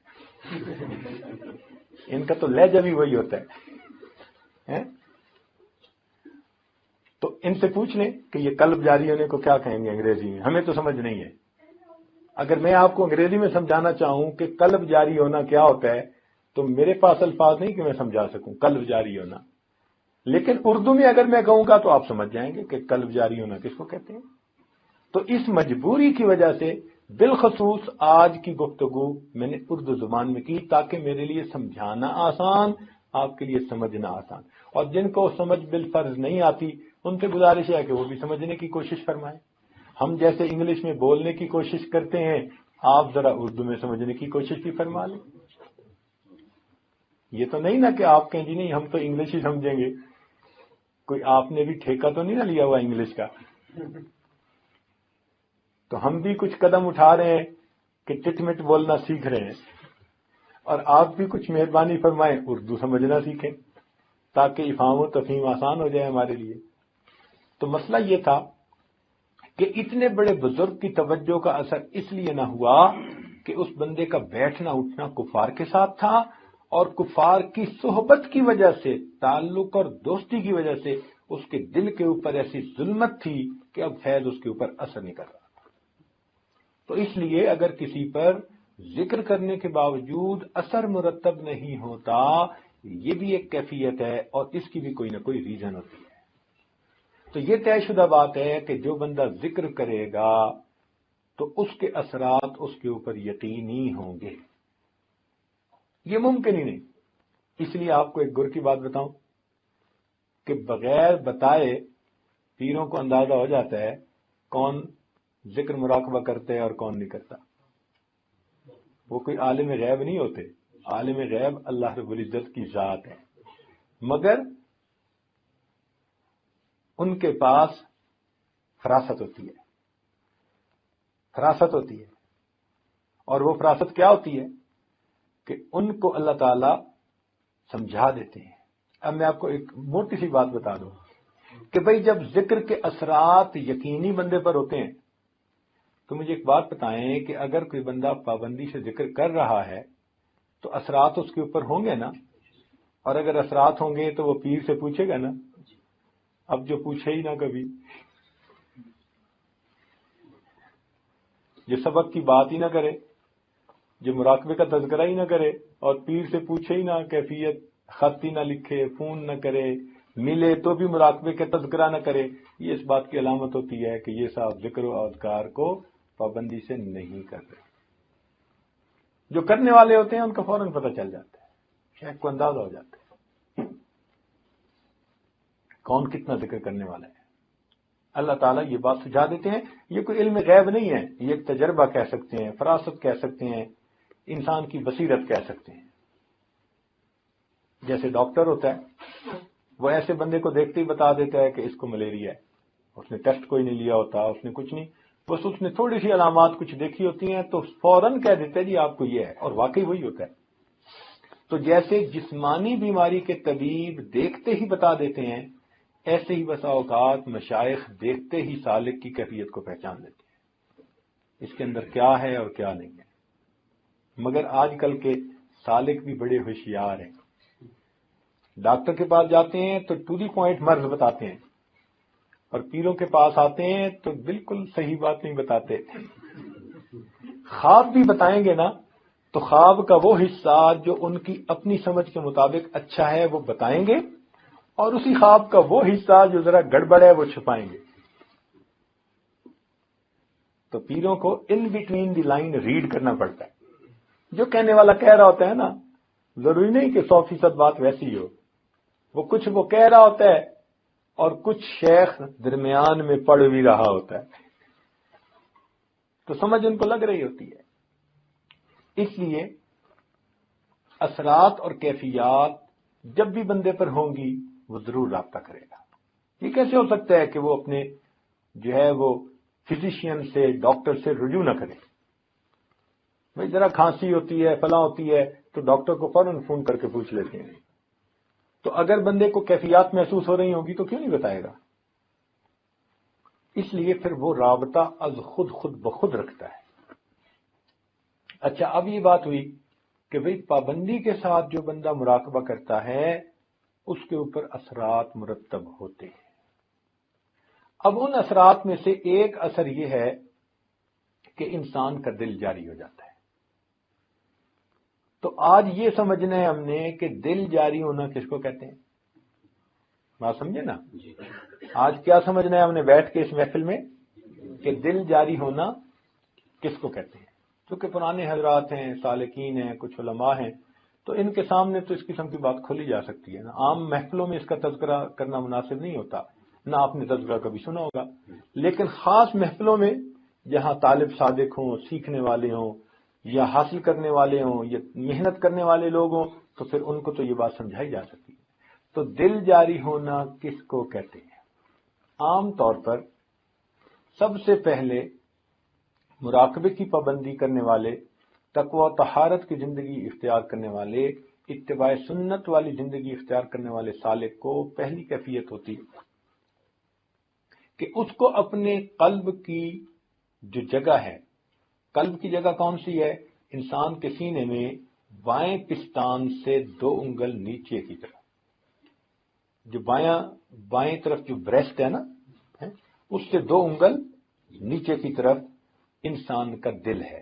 ان کا تو لہجہ بھی وہی ہوتا ہے۔ تو ان سے پوچھ لیں کہ یہ قلب جاری ہونے کو کیا کہیں گے انگریزی میں، ہمیں تو سمجھ نہیں ہے۔ اگر میں آپ کو انگریزی میں سمجھانا چاہوں کہ قلب جاری ہونا کیا ہوتا ہے تو میرے پاس الفاظ نہیں کہ میں سمجھا سکوں قلب جاری ہونا، لیکن اردو میں اگر میں کہوں گا تو آپ سمجھ جائیں گے کہ قلب جاری ہونا کس کو کہتے ہیں۔ تو اس مجبوری کی وجہ سے بالخصوص آج کی گفتگو میں نے اردو زبان میں کی تاکہ میرے لیے سمجھانا آسان، آپ کے لیے سمجھنا آسان، اور جن کو سمجھ بالفرض نہیں آتی ان سے گزارش ہے کہ وہ بھی سمجھنے کی کوشش فرمائیں۔ ہم جیسے انگلش میں بولنے کی کوشش کرتے ہیں، آپ ذرا اردو میں سمجھنے کی کوشش بھی فرما لیں۔ یہ تو نہیں نا کہ آپ کہیں جی نہیں ہم تو انگلش ہی سمجھیں گے، کوئی آپ نے بھی ٹھیکہ تو نہیں نہ لیا ہوا انگلش کا۔ تو ہم بھی کچھ قدم اٹھا رہے ہیں کہ ٹٹ مٹ بولنا سیکھ رہے ہیں، اور آپ بھی کچھ مہربانی فرمائیں اردو سمجھنا سیکھیں تاکہ افہام و تفہیم آسان ہو جائے ہمارے لیے۔ تو مسئلہ یہ تھا کہ اتنے بڑے بزرگ کی توجہ کا اثر اس لیے نہ ہوا کہ اس بندے کا بیٹھنا اٹھنا کفار کے ساتھ تھا، اور کفار کی صحبت کی وجہ سے، تعلق اور دوستی کی وجہ سے اس کے دل کے اوپر ایسی ظلمت تھی کہ اب فیض اس کے اوپر اثر نہیں کر رہا تھا۔ تو اس لیے اگر کسی پر ذکر کرنے کے باوجود اثر مرتب نہیں ہوتا، یہ بھی ایک کیفیت ہے اور اس کی بھی کوئی نہ کوئی ریزن ہوتی ہے۔ تو یہ طے شدہ بات ہے کہ جو بندہ ذکر کرے گا تو اس کے اثرات اس کے اوپر یقینی ہوں گے، یہ ممکن ہی نہیں۔ اس لیے آپ کو ایک گر کی بات بتاؤں کہ بغیر بتائے پیروں کو اندازہ ہو جاتا ہے کون ذکر مراقبہ کرتے ہے اور کون نہیں کرتا۔ وہ کوئی عالم غیب نہیں ہوتے، عالم غیب اللہ رب العزت کی ذات ہے، مگر ان کے پاس فراست ہوتی ہے، فراست ہوتی ہے، اور وہ فراست کیا ہوتی ہے کہ ان کو اللہ تعالی سمجھا دیتے ہیں۔ اب میں آپ کو ایک موٹی سی بات بتا دوں کہ بھئی جب ذکر کے اثرات یقینی بندے پر ہوتے ہیں تو مجھے ایک بات بتائیں کہ اگر کوئی بندہ پابندی سے ذکر کر رہا ہے تو اثرات اس کے اوپر ہوں گے نا، اور اگر اثرات ہوں گے تو وہ پیر سے پوچھے گا نا۔ اب جو پوچھے ہی نہ کبھی، جو سبق کی بات ہی نہ کرے، جو مراقبے کا تذکرہ ہی نہ کرے، اور پیر سے پوچھے ہی نہ کیفیت، خط ہی نہ لکھے، فون نہ کرے، ملے تو بھی مراقبے کا تذکرہ نہ کرے، یہ اس بات کی علامت ہوتی ہے کہ یہ صاحب ذکر و اذکار کو پابندی سے نہیں کر رہے۔ جو کرنے والے ہوتے ہیں ان کا فوراً پتہ چل جاتا ہے، شیخ کو اندازہ ہو جاتا ہے کون کتنا ذکر کرنے والا ہے۔ اللہ تعالیٰ یہ بات سجھا دیتے ہیں، یہ کوئی علم غیب نہیں ہے، یہ ایک تجربہ کہہ سکتے ہیں، فراست کہہ سکتے ہیں، انسان کی بصیرت کہہ سکتے ہیں۔ جیسے ڈاکٹر ہوتا ہے، وہ ایسے بندے کو دیکھتے ہی بتا دیتا ہے کہ اس کو ملیریا ہے، اس نے ٹیسٹ کوئی نہیں لیا ہوتا، اس نے کچھ نہیں، بس اس نے تھوڑی سی علامات کچھ دیکھی ہوتی ہیں تو فوراً کہہ دیتا ہے جی آپ کو یہ ہے، اور واقعی وہی ہوتا ہے۔ تو جیسے جسمانی بیماری کے طبیب دیکھتے ہی بتا دیتے ہیں، ایسے ہی بسا اوقات مشائخ دیکھتے ہی سالک کی کیفیت کو پہچان لیتے ہیں، اس کے اندر کیا ہے اور کیا نہیں ہے۔ مگر آج کل کے سالک بھی بڑے ہوشیار ہیں، ڈاکٹر کے پاس جاتے ہیں تو ٹو دی پوائنٹ مرض بتاتے ہیں، اور پیروں کے پاس آتے ہیں تو بالکل صحیح بات نہیں بتاتے۔ خواب بھی بتائیں گے نا تو خواب کا وہ حصہ جو ان کی اپنی سمجھ کے مطابق اچھا ہے وہ بتائیں گے، اور اسی خواب کا وہ حصہ جو ذرا گڑبڑ ہے وہ چھپائیں گے۔ تو پیروں کو in between the line read کرنا پڑتا ہے۔ جو کہنے والا کہہ رہا ہوتا ہے نا ضروری نہیں کہ 100% بات ویسی ہو. وہ کچھ وہ کہہ رہا ہوتا ہے اور کچھ شیخ درمیان میں پڑھ بھی رہا ہوتا ہے، تو سمجھ ان کو لگ رہی ہوتی ہے. اس لیے اثرات اور کیفیات جب بھی بندے پر ہوں گی وہ ضرور رابطہ کرے گا. یہ کیسے ہو سکتا ہے کہ وہ اپنے جو ہے وہ فزیشین سے، ڈاکٹر سے رجوع نہ کرے؟ بھائی ذرا کھانسی ہوتی ہے، فلاں ہوتی ہے، تو ڈاکٹر کو فوراً فون کر کے پوچھ لیتے ہیں. تو اگر بندے کو کیفیات محسوس ہو رہی ہوگی تو کیوں نہیں بتائے گا؟ اس لیے پھر وہ رابطہ از خود بخود رکھتا ہے. اچھا، اب یہ بات ہوئی کہ بھئی پابندی کے ساتھ جو بندہ مراقبہ کرتا ہے اس کے اوپر اثرات مرتب ہوتے ہیں. اب ان اثرات میں سے ایک اثر یہ ہے کہ انسان کا دل جاری ہو جاتا ہے. تو آج یہ سمجھنا ہے ہم نے کہ دل جاری ہونا کس کو کہتے ہیں؟ بات سمجھے نا؟ آج کیا سمجھنا ہے ہم نے بیٹھ کے اس محفل میں کہ دل جاری ہونا کس کو کہتے ہیں؟ کیونکہ پرانے حضرات ہیں، سالکین ہیں، کچھ علماء ہیں، تو ان کے سامنے تو اس قسم کی بات کھولی جا سکتی ہے نا. عام محفلوں میں اس کا تذکرہ کرنا مناسب نہیں ہوتا، نہ آپ نے تذکرہ کبھی سنا ہوگا. لیکن خاص محفلوں میں جہاں طالب صادق ہوں، سیکھنے والے ہوں، یا حاصل کرنے والے ہوں، یا محنت کرنے والے لوگ ہوں، تو پھر ان کو تو یہ بات سمجھائی جا سکتی ہے. تو دل جاری ہونا کس کو کہتے ہیں؟ عام طور پر سب سے پہلے مراقبے کی پابندی کرنے والے، تقوی و طہارت کی زندگی اختیار کرنے والے، اتباع سنت والی زندگی اختیار کرنے والے سالک کو پہلی کیفیت ہوتی کہ اس کو اپنے قلب کی جو جگہ ہے، قلب کی جگہ کون سی ہے؟ انسان کے سینے میں بائیں پستان سے 2 انگل نیچے کی طرف، جو بائیں طرف جو بریسٹ ہے نا، اس سے 2 انگل نیچے کی طرف انسان کا دل ہے.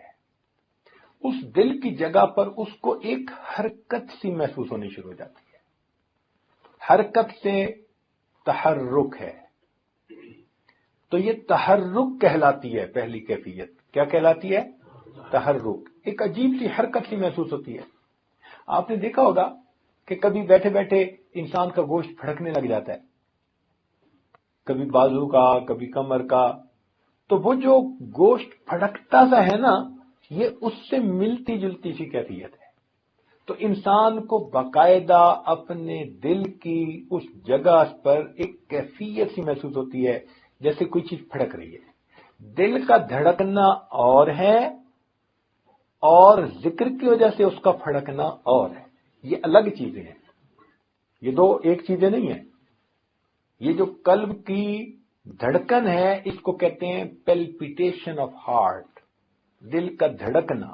اس دل کی جگہ پر اس کو ایک حرکت سی محسوس ہونی شروع ہو جاتی ہے. حرکت سے تحرک ہے، تو یہ تحرک کہلاتی ہے. پہلی کیفیت کیا کہلاتی ہے؟ تحرک. ایک عجیب سی حرکت سی محسوس ہوتی ہے. آپ نے دیکھا ہوگا کہ کبھی بیٹھے بیٹھے انسان کا گوشت پھڑکنے لگ جاتا ہے، کبھی بازو کا، کبھی کمر کا. تو وہ جو گوشت پھڑکتا سا ہے نا، یہ اس سے ملتی جلتی سی کیفیت ہے. تو انسان کو باقاعدہ اپنے دل کی اس جگہ پر ایک کیفیت سی محسوس ہوتی ہے جیسے کوئی چیز پھڑک رہی ہے. دل کا دھڑکنا اور ہے، اور ذکر کی وجہ سے اس کا پھڑکنا اور ہے. یہ الگ چیزیں ہیں، یہ دو ایک چیزیں نہیں ہیں. یہ جو قلب کی دھڑکن ہے اس کو کہتے ہیں پیلپیٹیشن آف ہارٹ، دل کا دھڑکنا.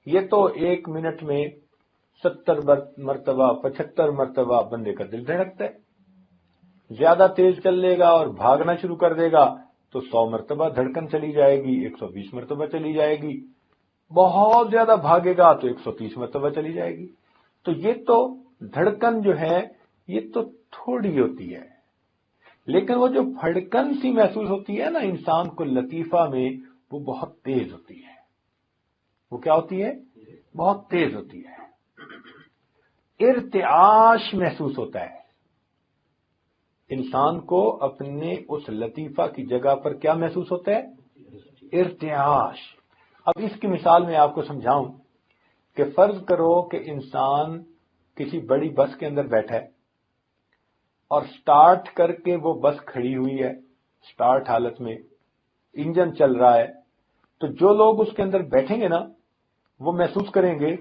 یہ تو 1 منٹ میں 70 مرتبہ 75 مرتبہ بندے کا دل دھڑکتا ہے. زیادہ تیز چل لے گا اور بھاگنا شروع کر دے گا تو 100 مرتبہ دھڑکن چلی جائے گی، 120 مرتبہ چلی جائے گی. بہت زیادہ بھاگے گا تو 130 مرتبہ چلی جائے گی. تو یہ تو دھڑکن جو ہے یہ تو تھوڑی ہوتی ہے، لیکن وہ جو پھڑکن سی محسوس ہوتی ہے نا انسان کو لطیفہ میں، وہ بہت تیز ہوتی ہے. وہ کیا ہوتی ہے؟ بہت تیز ہوتی ہے. ارتعاش محسوس ہوتا ہے انسان کو. اپنے اس لطیفہ کی جگہ پر کیا محسوس ہوتا ہے؟ ارتعاش. اب اس کی مثال میں آپ کو سمجھاؤں کہ فرض کرو کہ انسان کسی بڑی بس کے اندر بیٹھا ہے اور سٹارٹ کر کے وہ بس کھڑی ہوئی ہے، سٹارٹ حالت میں انجن چل رہا ہے. تو جو لوگ اس کے اندر بیٹھیں گے نا وہ محسوس کریں گے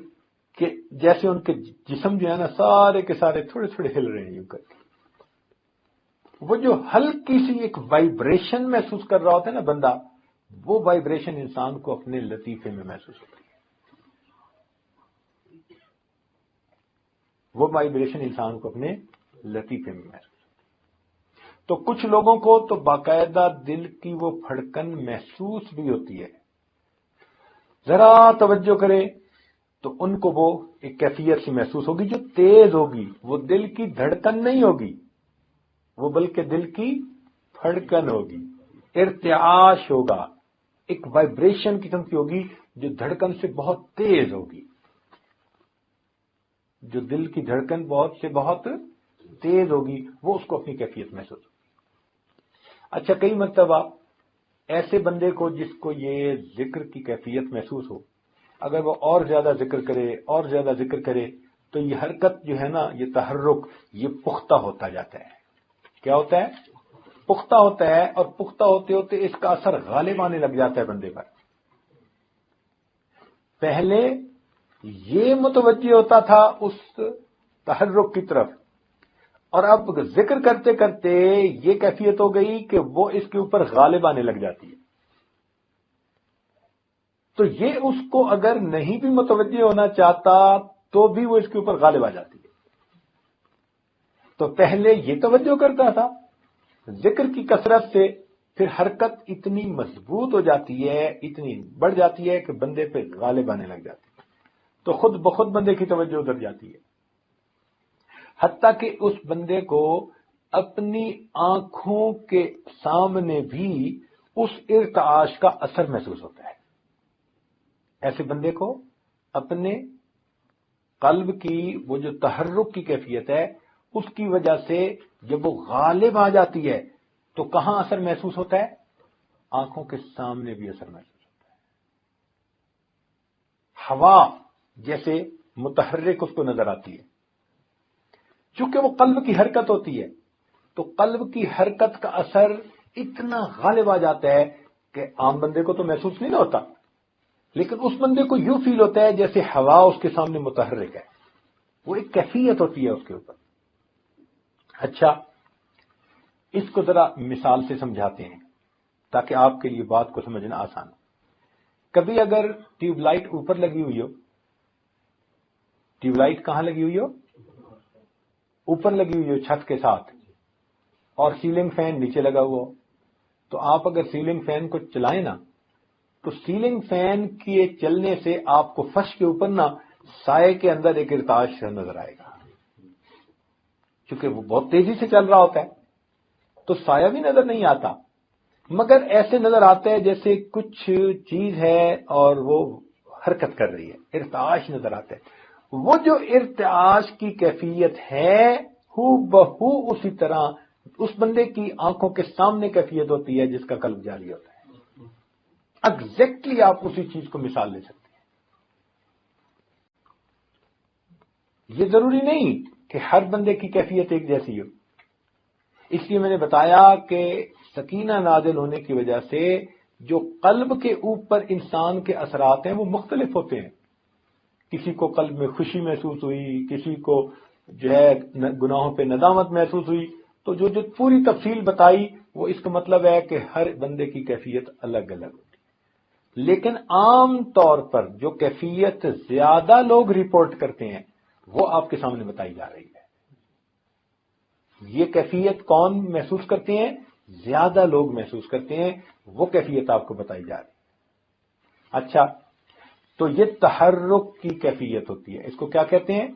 کہ جیسے ان کے جسم جو ہے نا سارے کے سارے تھوڑے تھوڑے ہل رہے ہیں یوں کر کے. وہ جو ہلکی سی ایک وائبریشن محسوس کر رہا ہوتا ہے نا بندہ، وہ وائبریشن انسان کو اپنے لطیفے میں محسوس ہوتی ہے. وہ وائبریشن انسان کو اپنے لطیفے میں محسوس ہوتی ہے. تو کچھ لوگوں کو تو باقاعدہ دل کی وہ پھڑکن محسوس بھی ہوتی ہے. ذرا توجہ کریں تو ان کو وہ ایک کیفیت سی محسوس ہوگی جو تیز ہوگی. وہ دل کی دھڑکن نہیں ہوگی، وہ بلکہ دل کی پھڑکن ہوگی. ارتعاش ہوگا، ایک وائبریشن قسم کی ہوگی جو دھڑکن سے بہت تیز ہوگی. جو دل کی دھڑکن بہت سے بہت تیز ہوگی، وہ اس کو اپنی کیفیت محسوس ہوگی۔ اچھا، کئی مرتبہ ایسے بندے کو جس کو یہ ذکر کی کیفیت محسوس ہو، اگر وہ اور زیادہ ذکر کرے اور زیادہ ذکر کرے تو یہ حرکت جو ہے نا، یہ تحرک، یہ پختہ ہوتا جاتا ہے۔ کیا ہوتا ہے؟ پختہ ہوتا ہے، اور پختہ ہوتے ہوتے اس کا اثر غالب آنے لگ جاتا ہے بندے پر۔ پہلے یہ متوجہ ہوتا تھا اس تحرک کی طرف، اور اب ذکر کرتے کرتے یہ کیفیت ہو گئی کہ وہ اس کے اوپر غالب آنے لگ جاتی ہے۔ تو یہ اس کو اگر نہیں بھی متوجہ ہونا چاہتا تو بھی وہ اس کے اوپر غالب آ جاتی ہے۔ تو پہلے یہ توجہ کرتا تھا ذکر کی کثرت سے، پھر حرکت اتنی مضبوط ہو جاتی ہے، اتنی بڑھ جاتی ہے کہ بندے پہ غالب آنے لگ جاتی ہے، تو خود بخود بندے کی توجہ ادھر جاتی ہے، حتیٰ کہ اس بندے کو اپنی آنکھوں کے سامنے بھی اس ارتعاش کا اثر محسوس ہوتا ہے۔ ایسے بندے کو اپنے قلب کی وہ جو تحرک کی کیفیت ہے، اس کی وجہ سے جب وہ غالب آ جاتی ہے تو کہاں اثر محسوس ہوتا ہے؟ آنکھوں کے سامنے بھی اثر محسوس ہوتا ہے۔ ہوا جیسے متحرک اس کو نظر آتی ہے، چونکہ وہ قلب کی حرکت ہوتی ہے، تو قلب کی حرکت کا اثر اتنا غالب آ جاتا ہے کہ عام بندے کو تو محسوس نہیں ہوتا، لیکن اس بندے کو یوں فیل ہوتا ہے جیسے ہوا اس کے سامنے متحرک ہے، وہ ایک کیفیت ہوتی ہے اس کے اوپر۔ اچھا، اس کو ذرا مثال سے سمجھاتے ہیں تاکہ آپ کے لیے بات کو سمجھنا آسان ہو۔ کبھی اگر ٹیوب لائٹ اوپر لگی ہوئی ہو، ٹیوب لائٹ کہاں لگی ہوئی ہو؟ اوپر لگی ہوئی ہو چھت کے ساتھ، اور سیلنگ فین نیچے لگا ہوا ہو، تو آپ اگر سیلنگ فین کو چلائیں نا، تو سیلنگ فین کے چلنے سے آپ کو فرش کے اوپر نا سائے کے اندر ایک ارتعاش نظر آئے گا، چونکہ وہ بہت تیزی سے چل رہا ہوتا ہے تو سایہ بھی نظر نہیں آتا، مگر ایسے نظر آتا ہے جیسے کچھ چیز ہے اور وہ حرکت کر رہی ہے، ارتعاش نظر آتا ہے۔ وہ جو ارتعاش کی کیفیت ہے ہو بہو اسی طرح اس بندے کی آنکھوں کے سامنے کیفیت ہوتی ہے جس کا قلب جاری ہوتا ہے۔ ایگزیکٹلی آپ اسی چیز کو مثال لے سکتے ہیں۔ یہ ضروری نہیں کہ ہر بندے کی کیفیت ایک جیسی ہو، اس لیے میں نے بتایا کہ سکینہ نازل ہونے کی وجہ سے جو قلب کے اوپر انسان کے اثرات ہیں وہ مختلف ہوتے ہیں۔ کسی کو قلب میں خوشی محسوس ہوئی، کسی کو جو ہے گناہوں پہ ندامت محسوس ہوئی، تو جو پوری تفصیل بتائی وہ اس کا مطلب ہے کہ ہر بندے کی کیفیت الگ الگ ہوتی ہے، لیکن عام طور پر جو کیفیت زیادہ لوگ رپورٹ کرتے ہیں وہ آپ کے سامنے بتائی جا رہی ہے۔ یہ کیفیت کون محسوس کرتے ہیں؟ زیادہ لوگ محسوس کرتے ہیں، وہ کیفیت آپ کو بتائی جا رہی ہے۔ اچھا، تو یہ تحرک کی کیفیت ہوتی ہے، اس کو کیا کہتے ہیں؟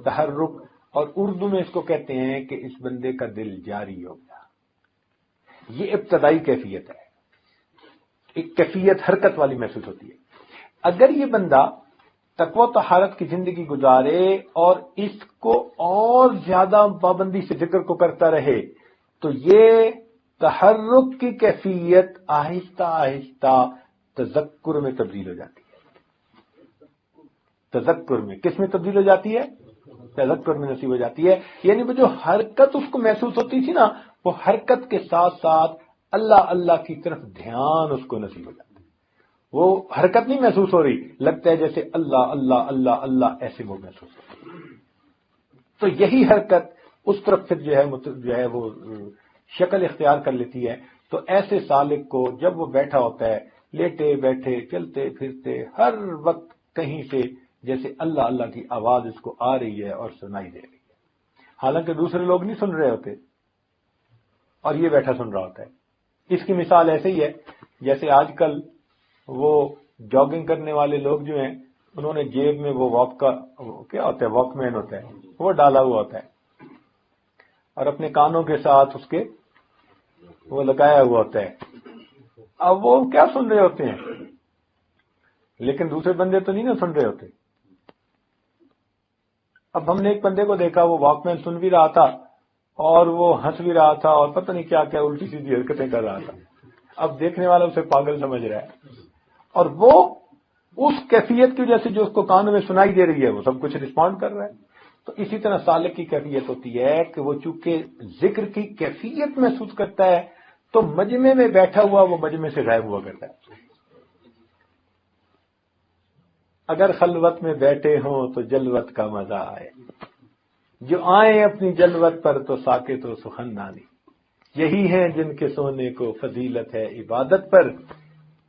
تحرک، اور اردو میں اس کو کہتے ہیں کہ اس بندے کا دل جاری ہو گیا۔ یہ ابتدائی کیفیت ہے، ایک کیفیت حرکت والی محسوس ہوتی ہے۔ اگر یہ بندہ تقوی و طہارت کی زندگی گزارے اور اس کو اور زیادہ پابندی سے ذکر کو کرتا رہے تو یہ تحرک کی کیفیت آہستہ آہستہ تذکر میں تبدیل ہو جاتی ہے۔ تذکر میں کس میں تبدیل ہو جاتی ہے؟ تذکر میں نصیب ہو جاتی ہے، یعنی وہ جو حرکت اس کو محسوس ہوتی تھی نا، وہ حرکت کے ساتھ ساتھ اللہ اللہ کی طرف دھیان اس کو نصیب ہو جاتا ہے۔ وہ حرکت نہیں محسوس ہو رہی، لگتا ہے جیسے اللہ اللہ اللہ اللہ ایسے وہ محسوس ہو رہی۔ تو یہی حرکت اس طرف پھر جو ہے وہ شکل اختیار کر لیتی ہے۔ تو ایسے سالک کو جب وہ بیٹھا ہوتا ہے، لیٹے بیٹھے چلتے پھرتے ہر وقت کہیں سے جیسے اللہ اللہ کی آواز اس کو آ رہی ہے اور سنائی دے رہی ہے، حالانکہ دوسرے لوگ نہیں سن رہے ہوتے اور یہ بیٹھا سن رہا ہوتا ہے۔ اس کی مثال ایسے ہی ہے جیسے آج کل وہ جاگنگ کرنے والے لوگ جو ہیں، انہوں نے جیب میں وہ واک کا کیا ہوتا ہے، واک مین ہوتا ہے، وہ ڈالا ہوا ہوتا ہے اور اپنے کانوں کے ساتھ اس کے وہ لگایا ہوا ہوتا ہے۔ اب وہ کیا سن رہے ہوتے ہیں، لیکن دوسرے بندے تو نہیں نا سن رہے ہوتے۔ اب ہم نے ایک بندے کو دیکھا، وہ واک مین سن بھی رہا تھا اور وہ ہنس بھی رہا تھا اور پتہ نہیں کیا کیا الٹی سیدھی حرکتیں کر رہا تھا. اب دیکھنے والا اسے پاگل سمجھ رہا ہے، اور وہ اس کیفیت کی وجہ سے جو اس کو کانوں میں سنائی دے رہی ہے وہ سب کچھ رسپونڈ کر رہا ہے. تو اسی طرح سالک کی کیفیت ہوتی ہے کہ وہ چونکہ ذکر کی کیفیت محسوس کرتا ہے تو مجمع میں بیٹھا ہوا وہ مجمع سے غائب ہوا کرتا ہے. اگر خلوت میں بیٹھے ہوں تو جلوت کا مزہ آئے، جو آئیں اپنی جلوت پر تو ساکت و سخنانی. یہی ہیں جن کے سونے کو فضیلت ہے عبادت پر،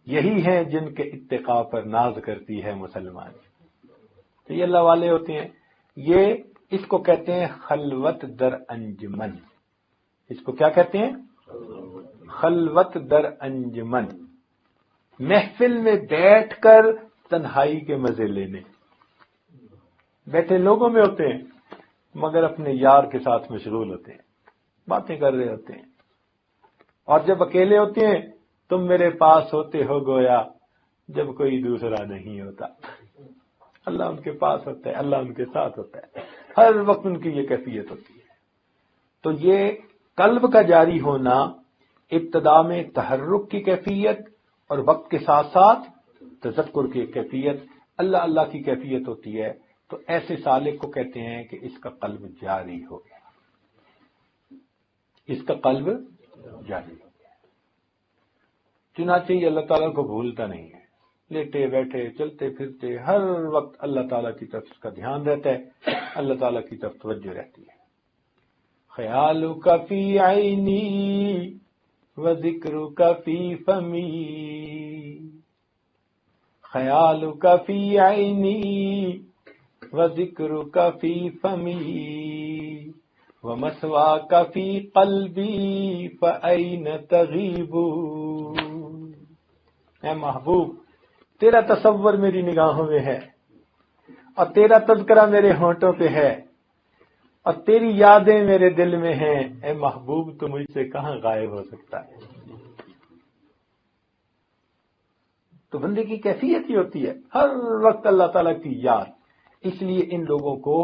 یہی ہیں جن کے اتقاء پر ناز کرتی ہے مسلمان. تو یہ اللہ والے ہوتے ہیں. یہ اس کو کہتے ہیں خلوت در انجمن. اس کو کیا کہتے ہیں؟ خلوت در انجمن. محفل میں بیٹھ کر تنہائی کے مزے لینے. بیٹھے لوگوں میں ہوتے ہیں مگر اپنے یار کے ساتھ مشغول ہوتے ہیں، باتیں کر رہے ہوتے ہیں. اور جب اکیلے ہوتے ہیں تم میرے پاس ہوتے ہو گویا جب کوئی دوسرا نہیں ہوتا. اللہ ان کے پاس ہوتا ہے، اللہ ان کے ساتھ ہوتا ہے، ہر وقت ان کی یہ کیفیت ہوتی ہے. تو یہ قلب کا جاری ہونا ابتدا میں تحرک کی کیفیت اور وقت کے ساتھ ساتھ تذکر کی کیفیت، اللہ اللہ کی کیفیت ہوتی ہے. تو ایسے سالک کو کہتے ہیں کہ اس کا قلب جاری ہو گیا، اس کا قلب جاری ہو گیا. چنانچہ یہ اللہ تعالیٰ کو بھولتا نہیں ہے، لیٹے بیٹھے چلتے پھرتے ہر وقت اللہ تعالیٰ کی طرف اس کا دھیان رہتا ہے، اللہ تعالیٰ کی طرف توجہ رہتی ہے. خیالک فی عینی و ذکرک فی فمی، خیالک فی عینی و ذکرک فی فمی و مسواک فی قلبی فأین تغیب. اے محبوب، تیرا تصور میری نگاہوں میں ہے اور تیرا تذکرہ میرے ہونٹوں پہ ہے اور تیری یادیں میرے دل میں ہیں. اے محبوب، تو مجھ سے کہاں غائب ہو سکتا ہے؟ تو بندے کی کیفیت ہی ہوتی ہے ہر وقت اللہ تعالیٰ کی یاد. اس لیے ان لوگوں کو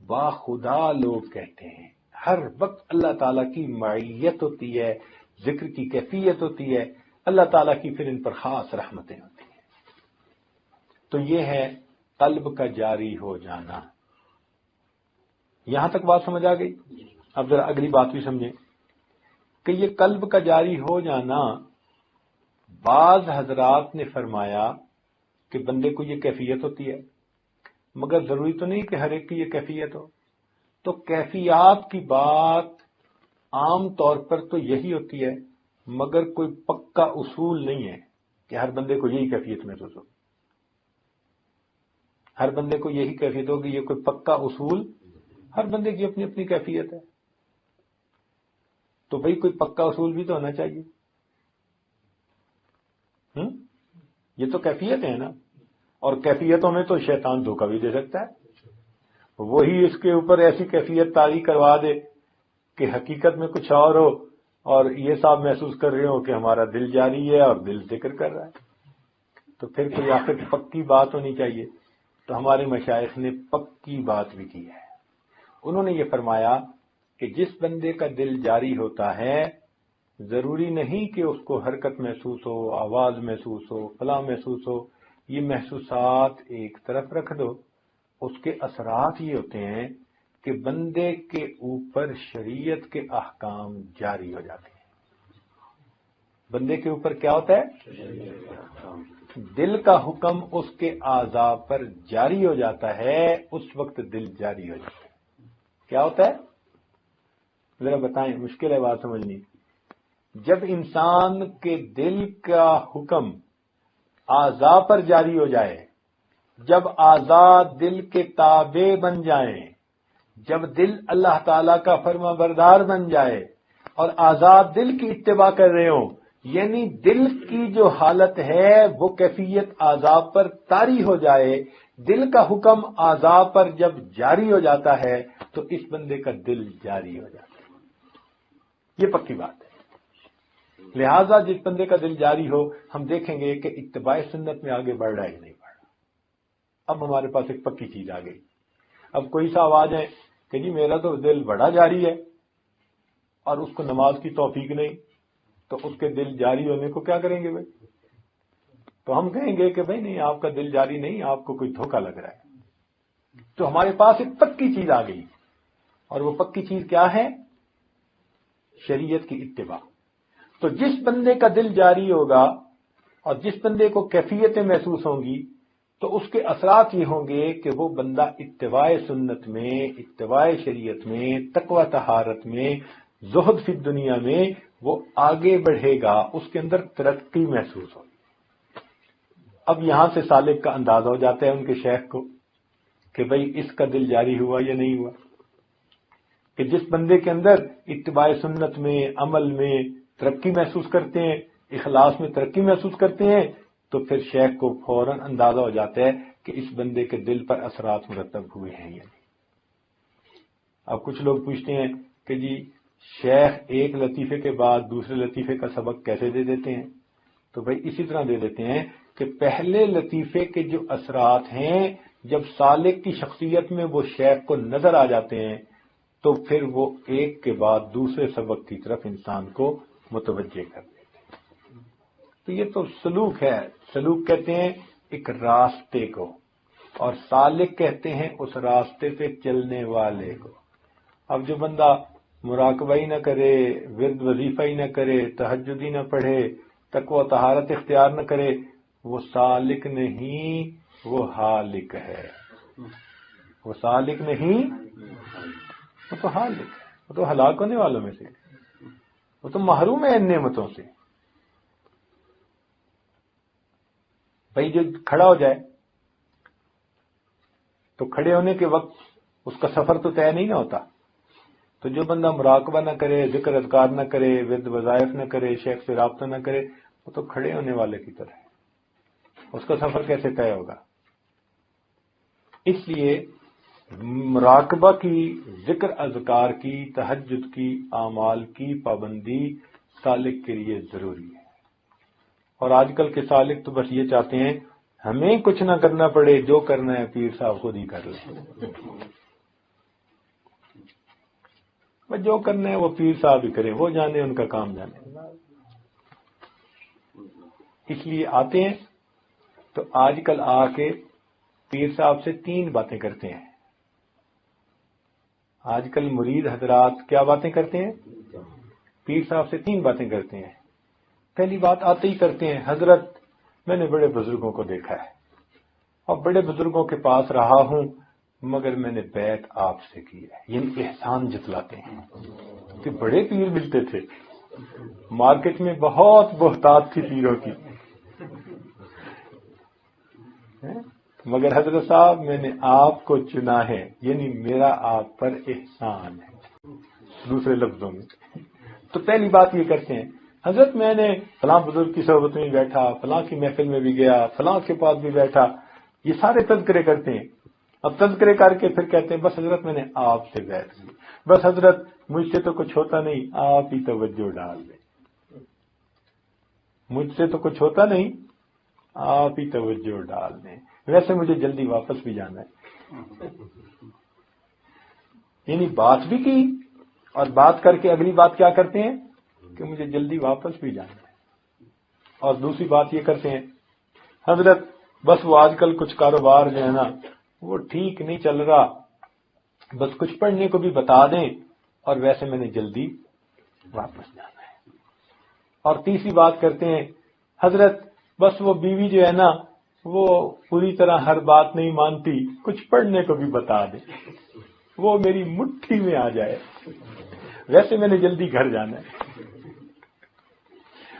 باخدا لوگ کہتے ہیں. ہر وقت اللہ تعالیٰ کی معیت ہوتی ہے، ذکر کی کیفیت ہوتی ہے، اللہ تعالیٰ کی پھر ان پر خاص رحمتیں ہوتی ہیں. تو یہ ہے قلب کا جاری ہو جانا. یہاں تک بات سمجھ آ گئی؟ اب ذرا اگلی بات بھی سمجھیں کہ یہ قلب کا جاری ہو جانا، بعض حضرات نے فرمایا کہ بندے کو یہ کیفیت ہوتی ہے، مگر ضروری تو نہیں کہ ہر ایک کی یہ کیفیت ہو. تو کیفیات کی بات عام طور پر تو یہی ہوتی ہے، مگر کوئی پکا اصول نہیں ہے کہ ہر بندے کو یہی کیفیت محسوس ہو. ہر بندے کو یہی کیفیت ہوگی، یہ کوئی پکا اصول، ہر بندے کی اپنی اپنی کیفیت ہے. تو بھئی کوئی پکا اصول بھی تو ہونا چاہیے. یہ تو کیفیت ہے نا، اور کیفیتوں میں تو شیطان دھوکہ بھی دے سکتا ہے. وہی اس کے اوپر ایسی کیفیت طاری کروا دے کہ حقیقت میں کچھ اور ہو اور یہ صاحب محسوس کر رہے ہو کہ ہمارا دل جاری ہے اور دل ذکر کر رہا ہے. تو پھر کوئی آخر پکی بات ہونی چاہیے. تو ہمارے مشائخ نے پکی بات بھی کی ہے. انہوں نے یہ فرمایا کہ جس بندے کا دل جاری ہوتا ہے ضروری نہیں کہ اس کو حرکت محسوس ہو، آواز محسوس ہو، فلاں محسوس ہو. یہ محسوسات ایک طرف رکھ دو، اس کے اثرات یہ ہوتے ہیں کہ بندے کے اوپر شریعت کے احکام جاری ہو جاتے ہیں. بندے کے اوپر کیا ہوتا ہے؟ دل کا حکم اس کے اعضاء پر جاری ہو جاتا ہے، اس وقت دل جاری ہو جاتا ہے. کیا ہوتا ہے؟ ذرا بتائیں، مشکل ہے بات سمجھنی. جب انسان کے دل کا حکم اعضاء پر جاری ہو جائے، جب اعضاء دل کے تابع بن جائیں، جب دل اللہ تعالیٰ کا فرما بردار بن جائے اور اعضاء دل کی اتباع کر رہے ہوں، یعنی دل کی جو حالت ہے وہ کیفیت اعضاء پر طاری ہو جائے، دل کا حکم اعضاء پر جب جاری ہو جاتا ہے تو اس بندے کا دل جاری ہو جاتا ہے. یہ پکی بات ہے. لہذا جس بندے کا دل جاری ہو، ہم دیکھیں گے کہ اتباع سنت میں آگے بڑھ رہا ہے کہ نہیں بڑھ رہا. اب ہمارے پاس ایک پکی چیز آ گئی. اب کوئی صاحب آ جائیں کہ جی میرا تو دل بڑا جاری ہے اور اس کو نماز کی توفیق نہیں، تو اس کے دل جاری ہونے کو کیا کریں گے بھائی؟ تو ہم کہیں گے کہ بھائی نہیں، آپ کا دل جاری نہیں، آپ کو کوئی دھوکہ لگ رہا ہے۔ تو ہمارے پاس ایک پکی چیز آ گئی، اور وہ پکی چیز کیا ہے؟ شریعت کی اتباع۔ تو جس بندے کا دل جاری ہوگا اور جس بندے کو کیفیتیں محسوس ہوں گی، تو اس کے اثرات یہ ہوں گے کہ وہ بندہ اتباع سنت میں، اتباع شریعت میں، تقوی طہارت میں، زہد فی دنیا میں وہ آگے بڑھے گا، اس کے اندر ترقی محسوس ہوگی۔ اب یہاں سے سالک کا اندازہ ہو جاتا ہے ان کے شیخ کو کہ بھئی اس کا دل جاری ہوا یا نہیں ہوا، کہ جس بندے کے اندر اتباع سنت میں، عمل میں ترقی محسوس کرتے ہیں، اخلاص میں ترقی محسوس کرتے ہیں، تو پھر شیخ کو فوراً اندازہ ہو جاتا ہے کہ اس بندے کے دل پر اثرات مرتب ہوئے ہیں یا نہیں۔ اب کچھ لوگ پوچھتے ہیں کہ جی شیخ ایک لطیفے کے بعد دوسرے لطیفے کا سبق کیسے دے دیتے ہیں؟ تو بھائی اسی طرح دے دیتے ہیں کہ پہلے لطیفے کے جو اثرات ہیں جب سالک کی شخصیت میں وہ شیخ کو نظر آ جاتے ہیں تو پھر وہ ایک کے بعد دوسرے سبق کی طرف انسان کو متوجہ کر دیتے ہیں۔ تو یہ تو سلوک ہے۔ سلوک کہتے ہیں ایک راستے کو، اور سالک کہتے ہیں اس راستے پہ چلنے والے کو۔ اب جو بندہ مراقبہ ہی نہ کرے، ورد وظیفہ ہی نہ کرے، تہجد ہی نہ پڑھے، تقوی و طہارت اختیار نہ کرے، وہ سالک نہیں، وہ ہالک ہے۔ وہ سالک نہیں، وہ تو ہالک ہے، وہ تو ہلاک ہونے والوں میں سے، وہ تو محروم ہے ان نعمتوں سے۔ بھائی جو کھڑا ہو جائے تو کھڑے ہونے کے وقت اس کا سفر تو طے نہیں نہ ہوتا۔ تو جو بندہ مراقبہ نہ کرے، ذکر اذکار نہ کرے، ورد وظائف نہ کرے، شیخ سے رابطہ نہ کرے، وہ تو کھڑے ہونے والے کی طرح ہے، اس کا سفر کیسے طے ہوگا؟ اس لیے مراقبہ کی، ذکر اذکار کی، تہجد کی، اعمال کی پابندی سالک کے لیے ضروری ہے۔ اور آج کل کے سالک تو بس یہ چاہتے ہیں ہمیں کچھ نہ کرنا پڑے، جو کرنا ہے پیر صاحب خود ہی کر لیں، بس جو کرنا ہے وہ پیر صاحب ہی کریں، وہ جانے، ان کا کام جانے۔ اس لیے آتے ہیں تو آج کل آ کے پیر صاحب سے 3 باتیں کرتے ہیں۔ آج کل مرید حضرات کیا باتیں کرتے ہیں؟ پیر صاحب سے 3 باتیں کرتے ہیں۔ پہلی بات آتے ہی کرتے ہیں، حضرت میں نے بڑے بزرگوں کو دیکھا ہے اور بڑے بزرگوں کے پاس رہا ہوں، مگر میں نے بیعت آپ سے کی ہے۔ یعنی احسان جتلاتے ہیں کہ بڑے پیر ملتے تھے، مارکیٹ میں بہت بہتات تھی پیروں کی، مگر حضرت صاحب میں نے آپ کو چنا ہے، یعنی میرا آپ پر احسان ہے، دوسرے لفظوں میں۔ تو پہلی بات یہ کرتے ہیں، حضرت میں نے فلاں بزرگ کی صحبت میں بیٹھا، فلاں کی محفل میں بھی گیا، فلاں کے پاس بھی بیٹھا، یہ سارے تذکرے کرتے ہیں۔ اب تذکرے کر کے پھر کہتے ہیں بس حضرت میں نے آپ سے بیعت کی، بس حضرت مجھ سے تو کچھ ہوتا نہیں، آپ ہی توجہ ڈال دیں، مجھ سے تو کچھ ہوتا نہیں، آپ ہی توجہ ڈال دیں، ویسے مجھے جلدی واپس بھی جانا ہے۔ یعنی بات بھی کی، اور بات کر کے اگلی بات کیا کرتے ہیں کہ مجھے جلدی واپس بھی جانا ہے۔ اور دوسری بات یہ کرتے ہیں، حضرت بس وہ آج کل کچھ کاروبار جو ہے نا وہ ٹھیک نہیں چل رہا، بس کچھ پڑھنے کو بھی بتا دیں، اور ویسے میں نے جلدی واپس جانا ہے۔ اور تیسری بات کرتے ہیں، حضرت بس وہ بیوی جو ہے نا وہ پوری طرح ہر بات نہیں مانتی، کچھ پڑھنے کو بھی بتا دیں، وہ میری مٹھی میں آ جائے، ویسے میں نے جلدی گھر جانا ہے۔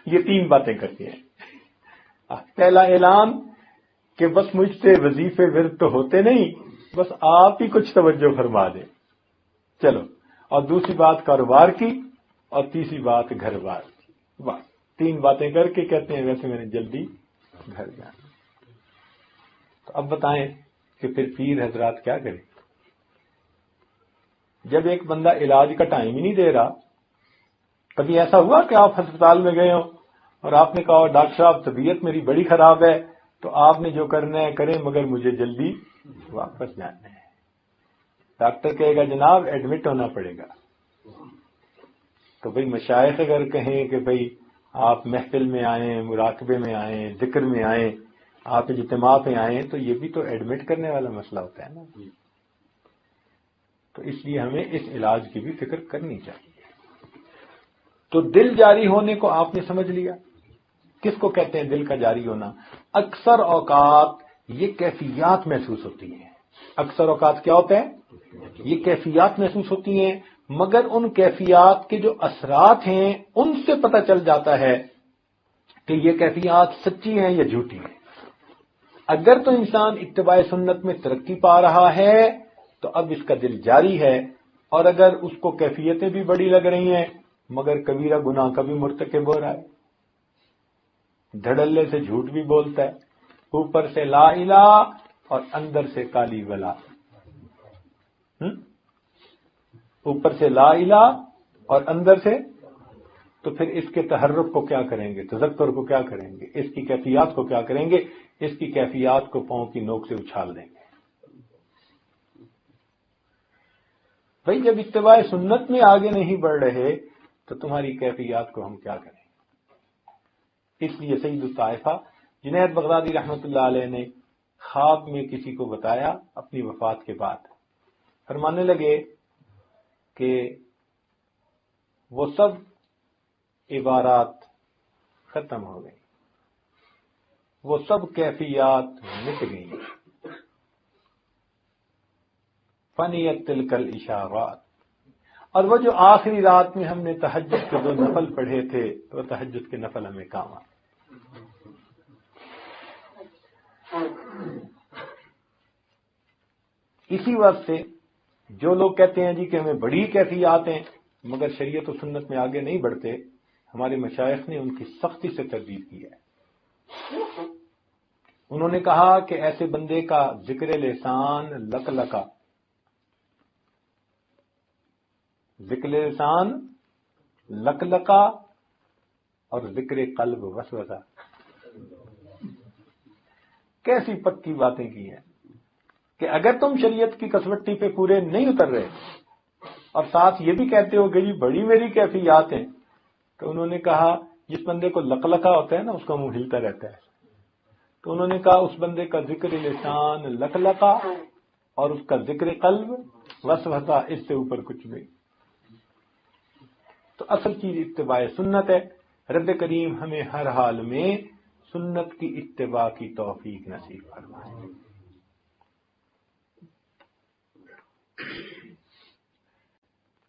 یہ 3 باتیں کرتے ہیں۔ پہلا اعلان کہ بس مجھ سے وظیفے ورد تو ہوتے نہیں، بس آپ ہی کچھ توجہ فرما دیں، چلو۔ اور دوسری بات کاروبار کی، اور تیسری بات گھر بار کی، بس 3 باتیں کر کے کہتے ہیں ویسے میں نے جلدی گھر جانا۔ تو اب بتائیں کہ پھر پیر حضرات کیا کریں؟ جب ایک بندہ علاج کا ٹائم ہی نہیں دے رہا، کبھی ایسا ہوا کہ آپ ہسپتال میں گئے ہو اور آپ نے کہا ڈاکٹر صاحب طبیعت میری بڑی خراب ہے، تو آپ نے جو کرنا ہے کریں، مگر مجھے جلدی واپس جانا ہے۔ ڈاکٹر کہے گا جناب ایڈمٹ ہونا پڑے گا. تو بھئی مشائخ اگر کہیں کہ بھئی آپ محفل میں آئیں، مراقبے میں آئیں، ذکر میں آئیں، آپ اجتماع پہ آئیں، تو یہ بھی تو ایڈمٹ کرنے والا مسئلہ ہوتا ہے نا. تو اس لیے ہمیں اس علاج کی بھی فکر کرنی چاہیے. تو دل جاری ہونے کو آپ نے سمجھ لیا. کس کو کہتے ہیں دل کا جاری ہونا؟ اکثر اوقات یہ کیفیات محسوس ہوتی ہیں. اکثر اوقات کیا ہوتا ہے؟ یہ کیفیات محسوس ہوتی ہیں، مگر ان کیفیات کے جو اثرات ہیں ان سے پتہ چل جاتا ہے کہ یہ کیفیات سچی ہیں یا جھوٹی ہیں. اگر تو انسان اتباع سنت میں ترقی پا رہا ہے تو اب اس کا دل جاری ہے، اور اگر اس کو کیفیتیں بھی بڑی لگ رہی ہیں مگر کبیرہ گناہ کا بھی مرتکب ہو رہا ہے، دھڑلے سے جھوٹ بھی بولتا ہے، اوپر سے لا الہ اور اندر سے کالی ولا. اوپر سے لا الہ اور اندر سے، تو پھر اس کے تحرک کو کیا کریں گے؟ تذکر کو کیا کریں گے؟ اس کی کیفیات کو کیا کریں گے؟ اس کی کیفیات کو پاؤں کی نوک سے اچھال دیں گے. بھئی جب اتباع سنت میں آگے نہیں بڑھ رہے تو تمہاری کیفیات کو ہم کیا کریں؟ اس لیے سید الطائفہ جنید بغدادی رحمۃ اللہ علیہ نے خواب میں کسی کو بتایا اپنی وفات کے بعد. فرمانے لگے کہ وہ سب عبارات ختم ہو گئی، وہ سب کیفیات مٹ گئی. فنیت تلک الاشارات. اور وہ جو آخری رات میں ہم نے تہجد کے 2 نفل پڑھے تھے، وہ تہجد کے نفل ہمیں کام آئے. اسی وقت سے جو لوگ کہتے ہیں جی کہ ہمیں بڑی کیفیات ہیں مگر شریعت و سنت میں آگے نہیں بڑھتے، ہمارے مشائخ نے ان کی سختی سے تردید کی ہے. انہوں نے کہا کہ ایسے بندے کا ذکر لسان لقلقہ، ذکر لسان لقلقہ اور ذکر قلب وسوسہ. کیسی پکی باتیں کی ہیں کہ اگر تم شریعت کی کسوٹی پہ پورے نہیں اتر رہے اور ساتھ یہ بھی کہتے ہو کہ جی بڑی میری کیفیات ہیں، تو انہوں نے کہا جس بندے کو لقلقہ ہوتا ہے نا اس کا منہ ہلتا رہتا ہے، تو انہوں نے کہا اس بندے کا ذکر لسان لقلقہ اور اس کا ذکر قلب وسوسہ، اس سے اوپر کچھ نہیں. تو اصل چیز اتباع سنت ہے. رب کریم ہمیں ہر حال میں سنت کی اتباع کی توفیق نصیب فرمائے.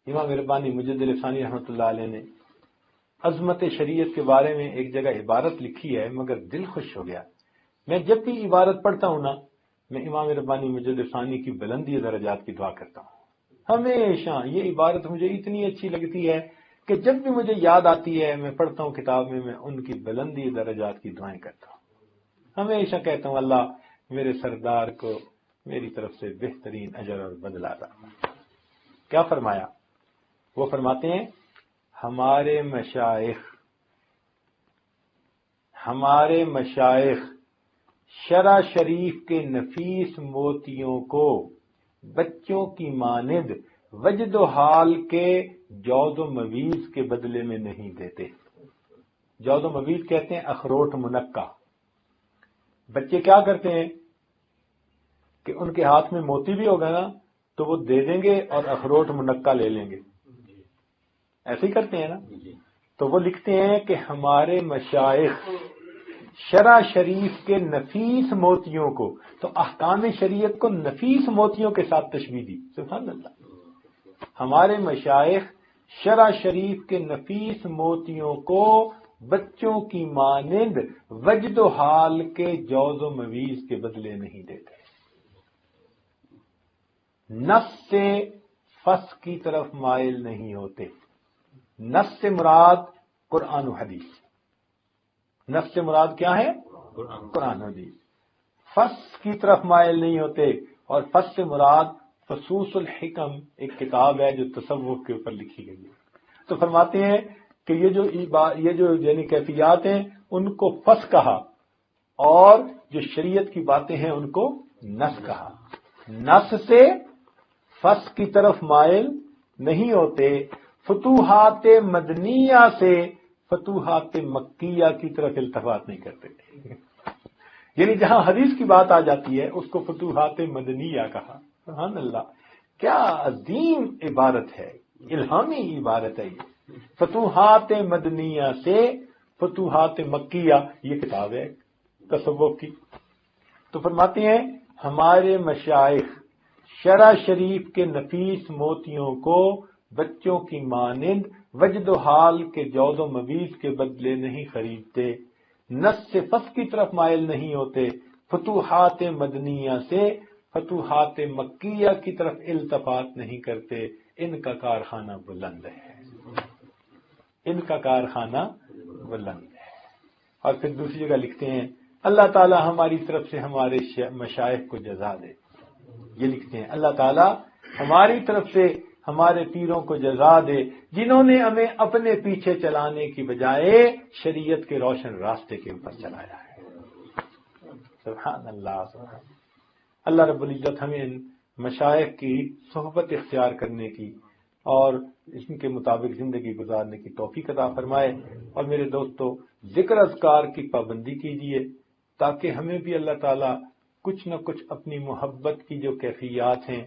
امام ربانی مجدد ثانی رحمۃ اللہ علیہ نے عظمت شریعت کے بارے میں ایک جگہ عبارت لکھی ہے، مگر دل خوش ہو گیا. میں جب بھی عبارت پڑھتا ہوں نا، میں امام ربانی مجدد ثانی کی بلندی درجات کی دعا کرتا ہوں. ہمیشہ یہ عبارت مجھے اتنی اچھی لگتی ہے کہ جب بھی مجھے یاد آتی ہے میں پڑھتا ہوں کتاب میں ان کی بلندی درجات کی دعائیں کرتا ہوں. ہمیشہ کہتا ہوں اللہ میرے سردار کو میری طرف سے بہترین اجر اور بدلہ عطا. کیا فرمایا؟ وہ فرماتے ہیں ہمارے مشائخ شرع شریف کے نفیس موتیوں کو بچوں کی مانند وجد و حال کے جوز و مویز کے بدلے میں نہیں دیتے. جوز و مویز کہتے ہیں اخروٹ منقع. بچے کیا کرتے ہیں کہ ان کے ہاتھ میں موتی بھی ہوگا نا تو وہ دے دیں گے اور اخروٹ منقع لے لیں گے. ایسے ہی کرتے ہیں نا. تو وہ لکھتے ہیں کہ ہمارے مشائخ شرع شریف کے نفیس موتیوں کو، تو احکام شریعت کو نفیس موتیوں کے ساتھ تشبیہ دی. سبحان اللہ. ہمارے مشائخ شرع شریف کے نفیس موتیوں کو بچوں کی مانند وجد و حال کے جوز و مویز کے بدلے نہیں دیتے. نفس سے فس کی طرف مائل نہیں ہوتے. نفس سے مراد قرآن و حدیث. نفس سے مراد کیا ہے؟ قرآن و حدیث. فس کی طرف مائل نہیں ہوتے. اور فس سے مراد فصوص الحکم ایک کتاب ہے جو تصوف کے اوپر لکھی گئی ہے. تو فرماتے ہیں کہ یہ جو یعنی کیفیات ہیں ان کو فس کہا، اور جو شریعت کی باتیں ہیں ان کو نس کہا. نس سے فس کی طرف مائل نہیں ہوتے، فتوحات مدنیہ سے فتوحات مکیہ کی طرف التفات نہیں کرتے۔ یعنی جہاں حدیث کی بات آ جاتی ہے اس کو فتوحات مدنیہ کہا۔ سبحان اللہ، کیا عظیم عبارت ہے، الہامی عبارت ہے یہ۔ فتوحات مدنیہ سے فتوحات مکیہ، یہ کتاب ہے تصوف کی۔ تو فرماتے ہیں ہمارے مشائخ شرع شریف کے نفیس موتیوں کو بچوں کی مانند وجد و حال کے جود و مویز کے بدلے نہیں خریدتے، نس سے فس کی طرف مائل نہیں ہوتے، فتوحات مدنیہ سے فتوحات مکیہ کی طرف التفات نہیں کرتے۔ ان کا کارخانہ بلند ہے، ان کا کارخانہ بلند ہے۔ اور پھر دوسری جگہ لکھتے ہیں اللہ تعالی ہماری طرف سے ہمارے مشائخ کو جزا دے۔ یہ لکھتے ہیں اللہ تعالی ہماری طرف سے ہمارے پیروں کو جزا دے جنہوں نے ہمیں اپنے پیچھے چلانے کی بجائے شریعت کے روشن راستے کے اوپر چلایا ہے۔ سبحان اللہ، سبحان اللہ رب العزت ہمیں ان مشائخ کی صحبت اختیار کرنے کی اور اس کے مطابق زندگی گزارنے کی توفیق عطا فرمائے۔ اور میرے دوستو، ذکر اذکار کی پابندی کیجیے تاکہ ہمیں بھی اللہ تعالیٰ کچھ نہ کچھ اپنی محبت کی جو کیفیات ہیں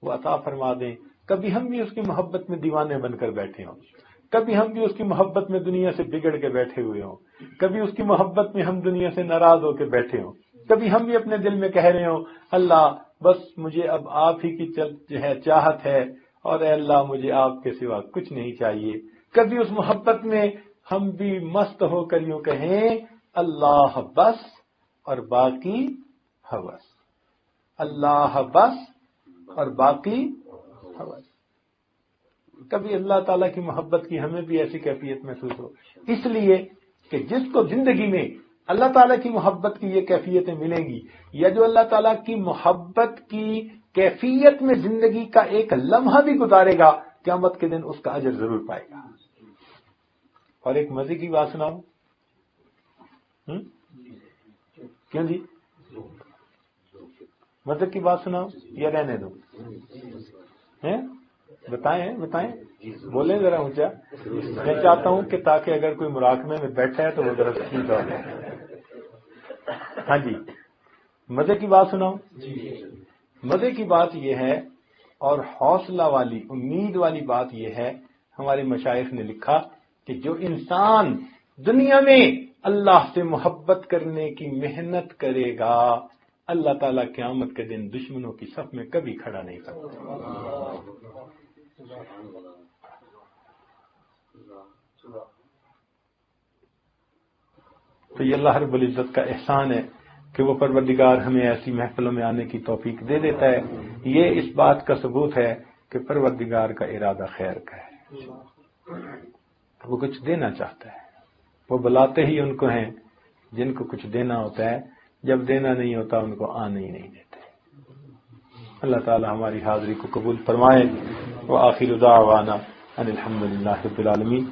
وہ عطا فرما دیں۔ کبھی ہم بھی اس کی محبت میں دیوانے بن کر بیٹھے ہوں، کبھی ہم بھی اس کی محبت میں دنیا سے بگڑ کے بیٹھے ہوئے ہوں، کبھی اس کی محبت میں ہم دنیا سے ناراض ہو کے بیٹھے ہوں، کبھی ہم بھی اپنے دل میں کہہ رہے ہوں اللہ بس مجھے اب آپ ہی کی چاہت ہے اور اے اللہ مجھے آپ کے سوا کچھ نہیں چاہیے۔ کبھی اس محبت میں ہم بھی مست ہو کر یوں کہیں اللہ بس اور باقی ہوس، اللہ بس اور باقی ہوس۔ کبھی اللہ تعالیٰ کی محبت کی ہمیں بھی ایسی کیفیت محسوس ہو، اس لیے کہ جس کو زندگی میں اللہ تعالیٰ کی محبت کی یہ کیفیتیں ملیں گی، یا جو اللہ تعالیٰ کی محبت کی کیفیت میں زندگی کا ایک لمحہ بھی گزارے گا، قیامت کے دن اس کا اجر ضرور پائے گا۔ اور ایک مزے کی بات سناؤں؟ کیوں جی؟ مزے کی بات سناؤں یا رہنے دو؟ بتائیں بولیں ذرا اونچا۔ میں چاہتا ہوں کہ تاکہ اگر کوئی مراقبے میں بیٹھا ہے تو وہ ذرا سیکھ ہو۔ ہاں جی، مزے کی بات سناؤں؟ مزے کی بات یہ ہے اور حوصلہ والی امید والی بات یہ ہے، ہمارے مشائخ نے لکھا کہ جو انسان دنیا میں اللہ سے محبت کرنے کی محنت کرے گا، اللہ تعالیٰ قیامت کے دن دشمنوں کی صف میں کبھی کھڑا نہیں کرتا۔ تو یہ اللہ رب العزت کا احسان ہے کہ وہ پروردگار ہمیں ایسی محفلوں میں آنے کی توفیق دے دیتا ہے۔ یہ اس بات کا ثبوت ہے کہ پروردگار کا ارادہ خیر کا ہے، وہ کچھ دینا چاہتا ہے۔ وہ بلاتے ہی ان کو ہیں جن کو کچھ دینا ہوتا ہے، جب دینا نہیں ہوتا ان کو آنے ہی نہیں دیتے۔ اللہ تعالی ہماری حاضری کو قبول فرمائے۔ وآخر دعوانا ان الحمد للہ رب العالمین۔